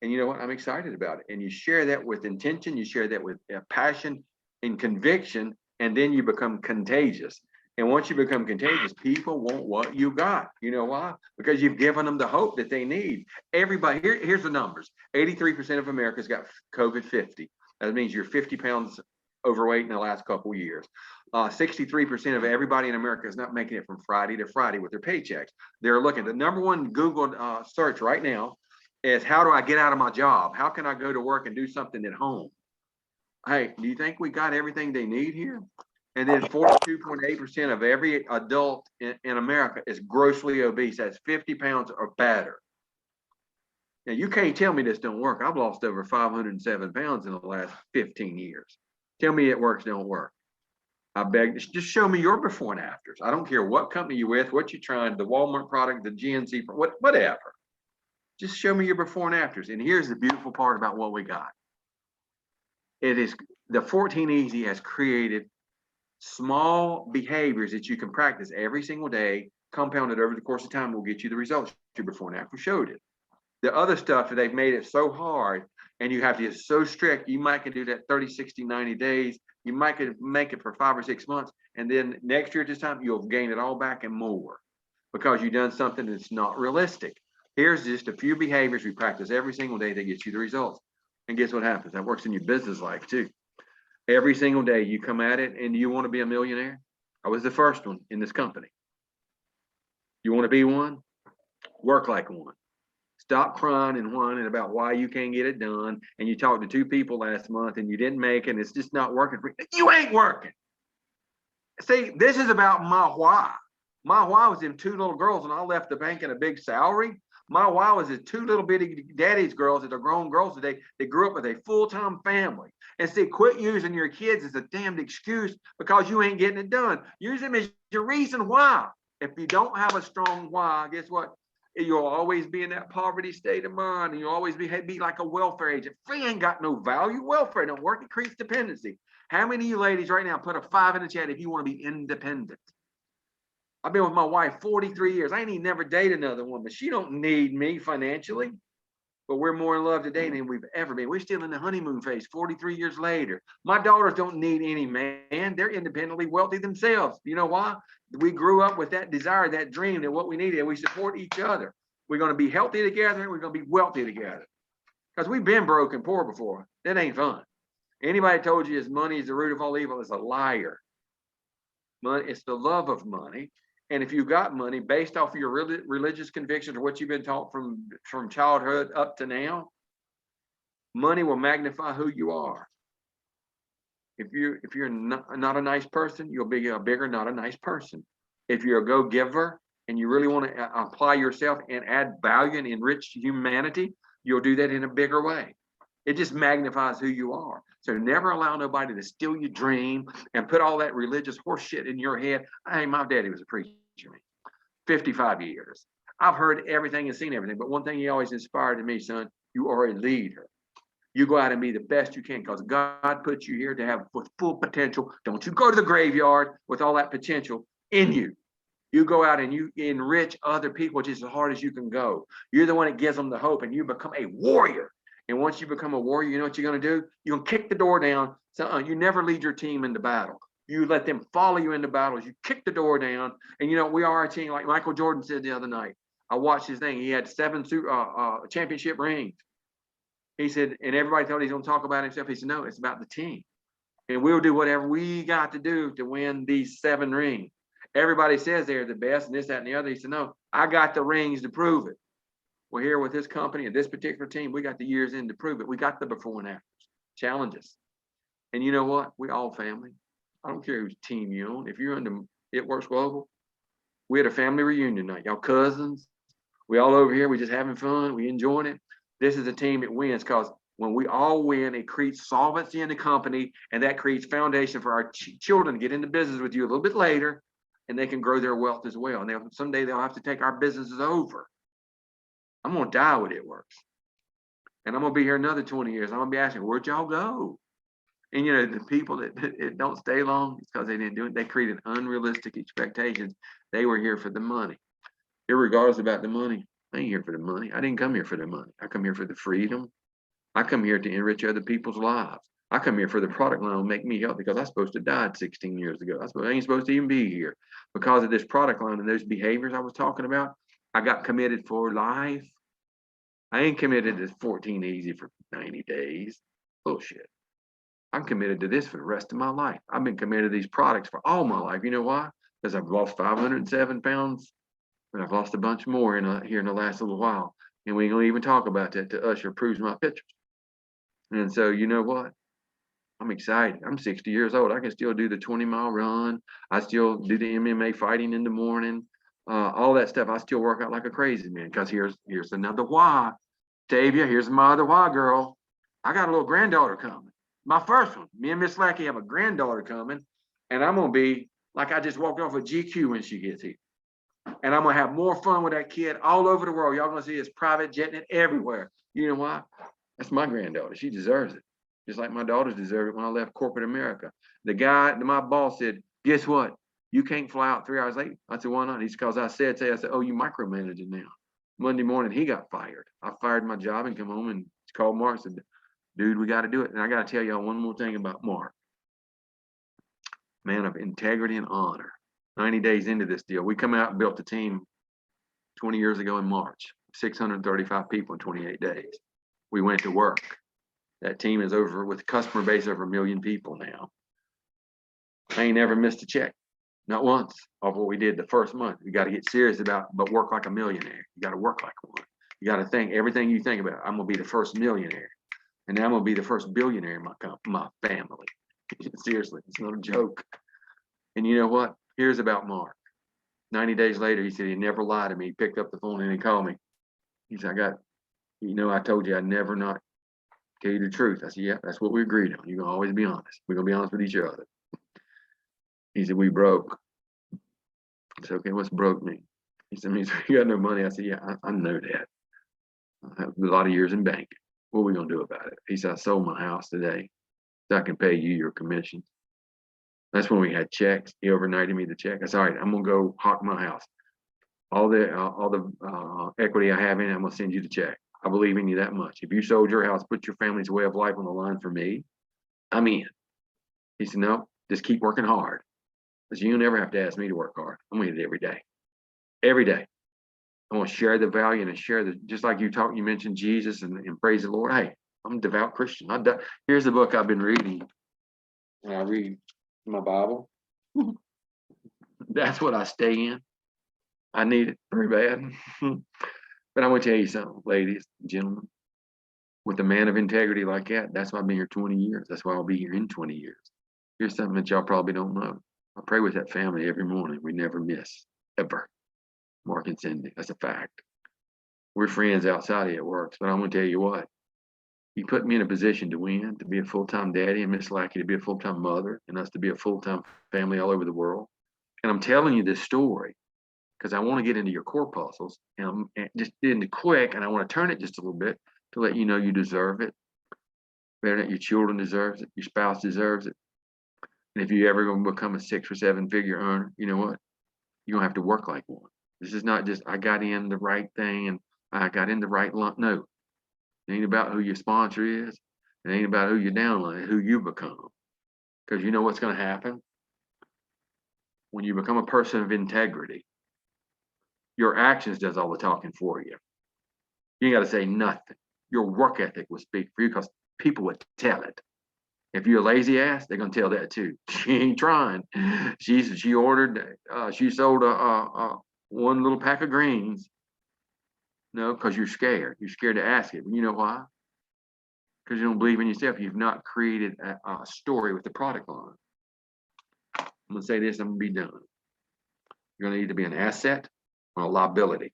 [SPEAKER 3] And you know what? I'm excited about it. And you share that with intention, you share that with passion and conviction, and then you become contagious. And once you become contagious, people want what you got. You know why? Because you've given them the hope that they need. Everybody, here's the numbers. 83% of America's got COVID-50. That means you're 50 pounds overweight in the last couple of years. 63% of everybody in America is not making it from Friday to Friday with their paychecks. They're looking. The number one Google search right now is, how do I get out of my job? How can I go to work and do something at home? Hey, do you think we got everything they need here? And then 42.8% of every adult in America is grossly obese. That's 50 pounds or better. Now, you can't tell me this don't work. I've lost over 507 pounds in the last 15 years. Tell me it works, don't work. I beg, just show me your before and afters. I don't care what company you're with, what you're trying, the Walmart product, the GNC, whatever. Just show me your before and afters. And here's the beautiful part about what we got. It is, the 14 Easy has created small behaviors that you can practice every single day, compounded over the course of time, will get you the results your before and after showed it. The other stuff, they've made it so hard, and you have to be so strict. You might can do that 30, 60, 90 days. You might could make it for 5 or 6 months, and then next year at this time, you'll gain it all back and more because you've done something that's not realistic. Here's just a few behaviors we practice every single day that gets you the results. And guess what happens? That works in your business life too. Every single day you come at it, and you want to be a millionaire. I was the first one in this company. You want to be one? Work like one. Stop crying and whining about why you can't get it done. And you talked to 2 people last month and you didn't make it, and it's just not working for you. You ain't working. See, this is about my why. My why was them 2 little girls, and I left the bank in a big salary. My why was the 2 little bitty daddy's girls that are grown girls today that grew up with a full-time family. And see, quit using your kids as a damned excuse because you ain't getting it done. Use them as your reason why. If you don't have a strong why, guess what? You'll always be in that poverty state of mind, and you'll always be like a welfare agent. Free ain't got no value. Welfare don't work. It creates dependency. How many of you ladies right now put a 5 in the chat if you want to be independent? I've been with my wife 43 years. I ain't even never dated another woman. She don't need me financially, but we're more in love today than we've ever been. We're still in the honeymoon phase 43 years later. My daughters don't need any man. They're independently wealthy themselves. You know why? We grew up with that desire, that dream, that what we needed, and we support each other. We're going to be healthy together, and we're going to be wealthy together. Because we've been broke and poor before. That ain't fun. Anybody told you his money is the root of all evil is a liar. Money, it's the love of money. And if you got money based off of your religious convictions or what you've been taught from childhood up to now, money will magnify who you are. If you're not a nice person, you'll be a bigger not a nice person. If you're a go-giver and you really want to apply yourself and add value and enrich humanity, you'll do that in a bigger way. It just magnifies who you are. So never allow nobody to steal your dream and put all that religious horse shit in your head. Hey, my daddy was a preacher, 55 years. I've heard everything and seen everything, but one thing he always inspired in me, son, you are a leader. You go out and be the best you can because God put you here to have full potential. Don't you go to the graveyard with all that potential in you. You go out and you enrich other people just as hard as you can go. You're the one that gives them the hope, and you become a warrior. And once you become a warrior, you know what you're going to do? You're going to kick the door down. So you never lead your team into battle. You let them follow you into battles. You kick the door down. And, you know, we are a team, like Michael Jordan said the other night. I watched his thing. He had 7 championship rings. He said, and everybody thought he's going to talk about himself. He said, no, it's about the team. And we'll do whatever we got to do to win these 7 rings. everybody says they're the best and this, that, and the other. He said, no, I got the rings to prove it. We're here with this company and this particular team. We got the years in to prove it. We got the before and afters, challenges. And you know what? We all family. I don't care whose team you're on. If you're under It Works Global, we had a family reunion night. Y'all cousins. We all over here. We just having fun. We enjoying it. This is a team that wins because when we all win, it creates solvency in the company, and that creates foundation for our children to get into business with you a little bit later, and they can grow their wealth as well. And someday they'll have to take our businesses over. I'm gonna die with It Works, and I'm gonna be here another 20 years. I'm gonna be asking, where'd y'all go? And you know, the people that don't stay long, it's because they didn't do it. They created unrealistic expectations. They were here for the money. Irregardless about the money, I ain't here for the money. I didn't come here for the money. I come here for the freedom. I come here to enrich other people's lives. I come here for the product line will make me healthy because I was supposed to die 16 years ago. I ain't supposed to even be here. Because of this product line and those behaviors I was talking about, I got committed for life. I ain't committed to 14 easy for 90 days. Bullshit. I'm committed to this for the rest of my life. I've been committed to these products for all my life. You know why? Because I've lost 507 pounds, but I've lost a bunch more here in the last little while. And we ain't gonna even talk about that to Usher proves my pictures. And so you know what? I'm excited. I'm 60 years old. I can still do the 20-mile run. I still do the MMA fighting in the morning. All that stuff. I still work out like a crazy man because here's another why. Tavia, here's my other why, girl. I got a little granddaughter coming. My first one. Me and Miss Lackey have a granddaughter coming, and I'm gonna be like I just walked off a GQ when she gets here. And I'm gonna have more fun with that kid all over the world. Y'all gonna see us private jetting it everywhere. You know why? That's my granddaughter. She deserves it. Just like my daughters deserve it when I left corporate America. The guy, my boss said, guess what? You can't fly out 3 hours late. I said, why not? He's because I said, oh, you micromanaging now. Monday morning, he got fired. I fired my job and come home and called Mark and said, dude, we got to do it. And I got to tell y'all one more thing about Mark. Man of integrity and honor. 90 days into this deal, we come out and built a team 20 years ago in March, 635 people in 28 days. We went to work. That team is over with customer base over 1 million people now. I ain't never missed a check, not once, of what we did the first month. You got to get serious about, but work like a millionaire. You got to work like one. You got to think everything you think about. I'm gonna be the first millionaire, and then I'm gonna be the first billionaire in my family. Seriously, it's not a joke. And you know what? Here's about Mark. 90 days later, he said he never lied to me. He picked up the phone and he called me. He said, I told you I'd never not tell you the truth. I said, yeah, that's what we agreed on. You're gonna always be honest. We're gonna be honest with each other. He said, we broke. I said, okay, what's broke mean? He said, you got no money. I said, yeah, I know that. I have a lot of years in banking. What are we gonna do about it? He said, I sold my house today so I can pay you your commission. That's when we had checks. He overnighted me the check. I said, all right, I'm gonna go hawk my house. All the equity I have in it, I'm gonna send you the check. I believe in you that much. If you sold your house, put your family's way of life on the line for me, I'm in. He said, no, just keep working hard. Because you never have to ask me to work hard. I'm gonna do it every day. Every day. I want to share the value and share just like you mentioned Jesus and praise the Lord. Hey, I'm a devout Christian. Here's the book I've been reading. And I read my Bible. That's what I stay in. I need it very bad. But I'm gonna tell you something, ladies and gentlemen. With a man of integrity like that, that's why I've been here 20 years. That's why I'll be here in 20 years. Here's something that y'all probably don't know. I pray with that family every morning. We never miss, ever. Mark and Cindy, that's a fact. We're friends outside of It Works, but I'm gonna tell you what. He put me in a position to win, to be a full-time daddy, and Miss Lackey to be a full-time mother, and us to be a full-time family all over the world. And I'm telling you this story because I want to get into your corpuscles and just into quick, and I want to turn it just a little bit to let you know you deserve it. Better that your children deserves it, your spouse deserves it. And if you ever going to become a 6 or 7 figure earner, you know what? You're gonna have to work like one. This is not just I got in the right thing and I got in the right lump. No, it ain't about who your sponsor is. It ain't about who you downline, who you become. Because you know what's going to happen? When you become a person of integrity, your actions does all the talking for you. You ain't got to say nothing. Your work ethic will speak for you because people would tell it. If you're a lazy ass, they're gonna tell that too. She ain't trying. She sold a one little pack of greens. No, because you're scared. You're scared to ask it. You know why? Because you don't believe in yourself. You've not created a story with the product line. I'm gonna say this, I'm gonna be done. You're gonna need to be an asset or a liability.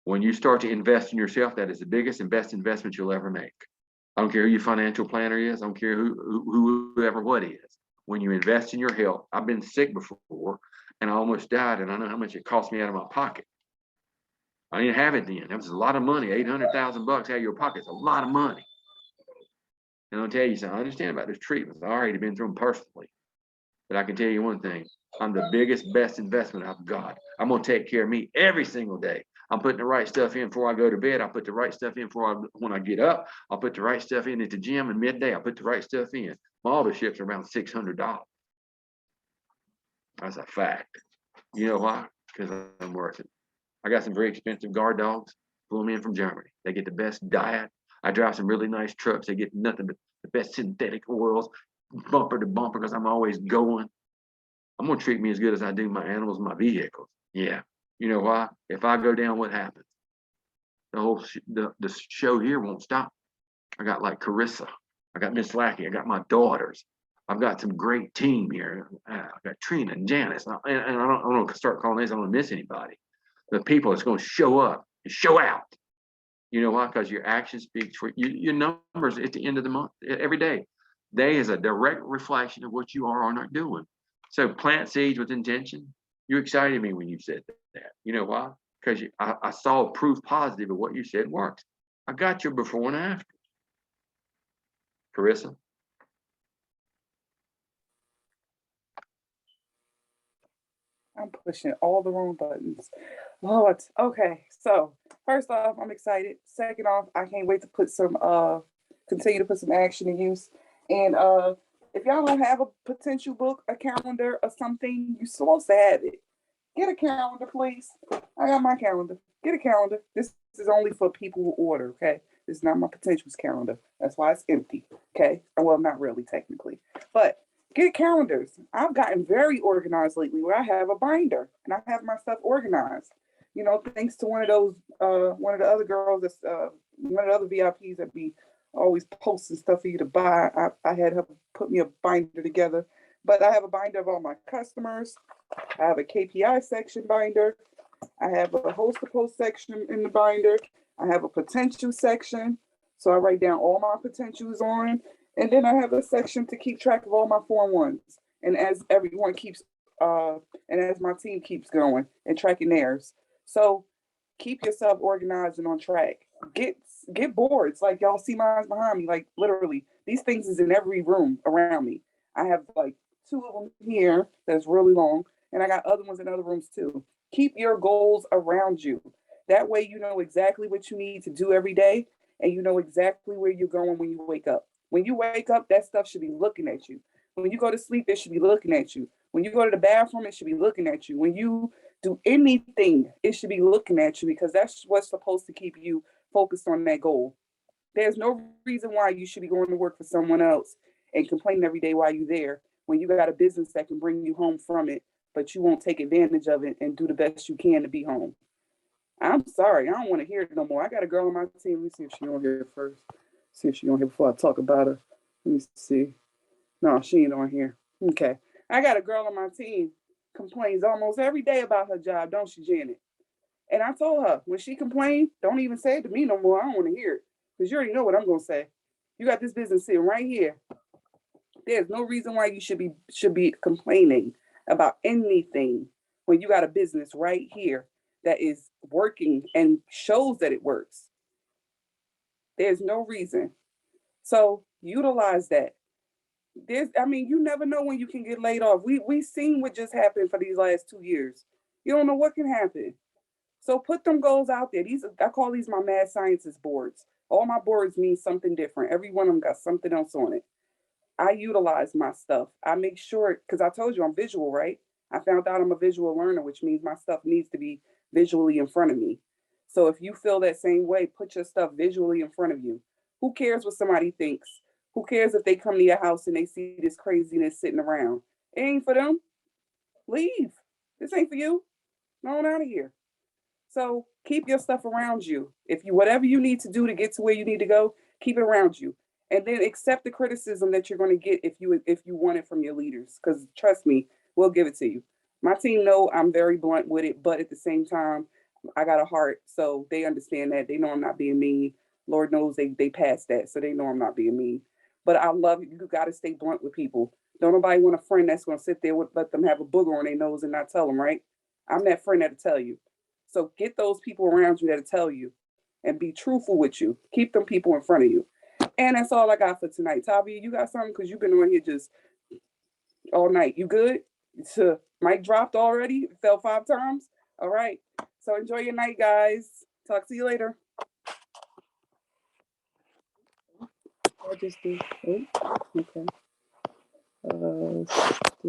[SPEAKER 3] When you start to invest in yourself, that is the biggest and best investment you'll ever make. I don't care who your financial planner is. I don't care whoever what is. When you invest in your health, I've been sick before and I almost died, and I know how much it cost me out of my pocket. I didn't have it then. That was a lot of money. 800,000 bucks out of your pocket is a lot of money. And I'll tell you something. I understand about those treatments. I've already been through them personally. But I can tell you one thing. I'm the biggest, best investment I've got. I'm gonna take care of me every single day. I'm putting the right stuff in before I go to bed. I put the right stuff in when I get up. I'll put the right stuff in at the gym, and midday I put the right stuff in. My auto-ships are around $600. That's a fact. You know why? Because I'm worth it. I got some very expensive guard dogs. Flew them in from Germany. They get the best diet. I drive some really nice trucks. They get nothing but the best synthetic oils, bumper to bumper, because I'm always going. I'm gonna treat me as good as I do my animals, my vehicles. Yeah. You know why? If I go down, what happens? The whole the show here won't stop. I got like Carissa. I got Miss Lackey. I got my daughters. I've got some great team here. I got Trina and Janice. And I don't start calling names. I don't want to miss anybody. The people that's going to show up and show out. You know why? Because your action speaks for you. Your numbers at the end of the month, every day. Day is a direct reflection of what you are or not doing. So plant seeds with intention. You excited me when you said that. You know why? Because I saw proof positive of what you said works. I got your before and after. Carissa?
[SPEAKER 1] I'm pushing all the wrong buttons. Lord. Okay. So first off, I'm excited. Second off, I can't wait to continue to put some action in use. And if y'all don't have a potential book, a calendar, or something, you're supposed to have it. Get a calendar, please. I got my calendar. Get a calendar. This is only for people who order, okay? This is not my potentials calendar. That's why it's empty, okay? Well, not really, technically. But get calendars. I've gotten very organized lately where I have a binder and I have my stuff organized. You know, thanks to one of the other girls one of the other VIPs that be always posting stuff for you to buy. I had her put me a binder together. But I have a binder of all my customers. I have a KPI section binder. I have a host to post section in the binder. I have a potential section. So I write down all my potentials on. And then I have a section to keep track of all my Form 1s. And as everyone keeps, and as my team keeps going and tracking theirs. So keep yourself organized and on track. Get boards. Like y'all see mine behind me. Like literally, these things is in every room around me. I have like 2 of them here that's really long. And I got other ones in other rooms too. Keep your goals around you. That way you know exactly what you need to do every day. And you know exactly where you're going when you wake up. When you wake up, that stuff should be looking at you. When you go to sleep, it should be looking at you. When you go to the bathroom, it should be looking at you. When you do anything, it should be looking at you because that's what's supposed to keep you focused on that goal. There's no reason why you should be going to work for someone else and complaining every day while you're there when you got a business that can bring you home from it, but you won't take advantage of it and do the best you can to be home. I'm sorry. I don't want to hear it no more. I got a girl on my team. Let me see if she's on here first. See if she's on here before I talk about her. Let me see. No, she ain't on here. Okay. I got a girl on my team complains almost every day about her job, don't she, Janet? And I told her, when she complained, don't even say it to me no more. I don't want to hear it. Because you already know what I'm going to say. You got this business sitting right here. There's no reason why you should be complaining about anything when you got a business right here that is working and shows that it works. There's no reason. So utilize that. You never know when you can get laid off. We seen what just happened for these last 2 years. You don't know what can happen. So put them goals out there. I call these my mad scientist boards. All my boards mean something different. Every one of them got something else on it. I utilize my stuff. I make sure, because I told you I'm visual, right? I found out I'm a visual learner, which means my stuff needs to be visually in front of me. So if you feel that same way, put your stuff visually in front of you. Who cares what somebody thinks? Who cares if they come to your house and they see this craziness sitting around? It ain't for them. Leave. This ain't for you. Go on out of here. So keep your stuff around you. If you whatever you need to do to get to where you need to go, keep it around you. And then accept the criticism that you're going to get if you want it from your leaders. Because trust me, we'll give it to you. My team know I'm very blunt with it, but at the same time, I got a heart, so they understand that. They know I'm not being mean. Lord knows they passed that, so they know I'm not being mean. But I love you. You got to stay blunt with people. Don't nobody want a friend that's going to sit there with let them have a booger on their nose and not tell them, right? I'm that friend that'll tell you. So get those people around you that'll tell you and be truthful with you. Keep them people in front of you. And that's all I got for tonight. Tavi, you got something? Because you've been on here just all night. You good? So, mic dropped already? Fell 5 times? All right. So enjoy your night, guys. Talk to you later. I just do. Oh, okay.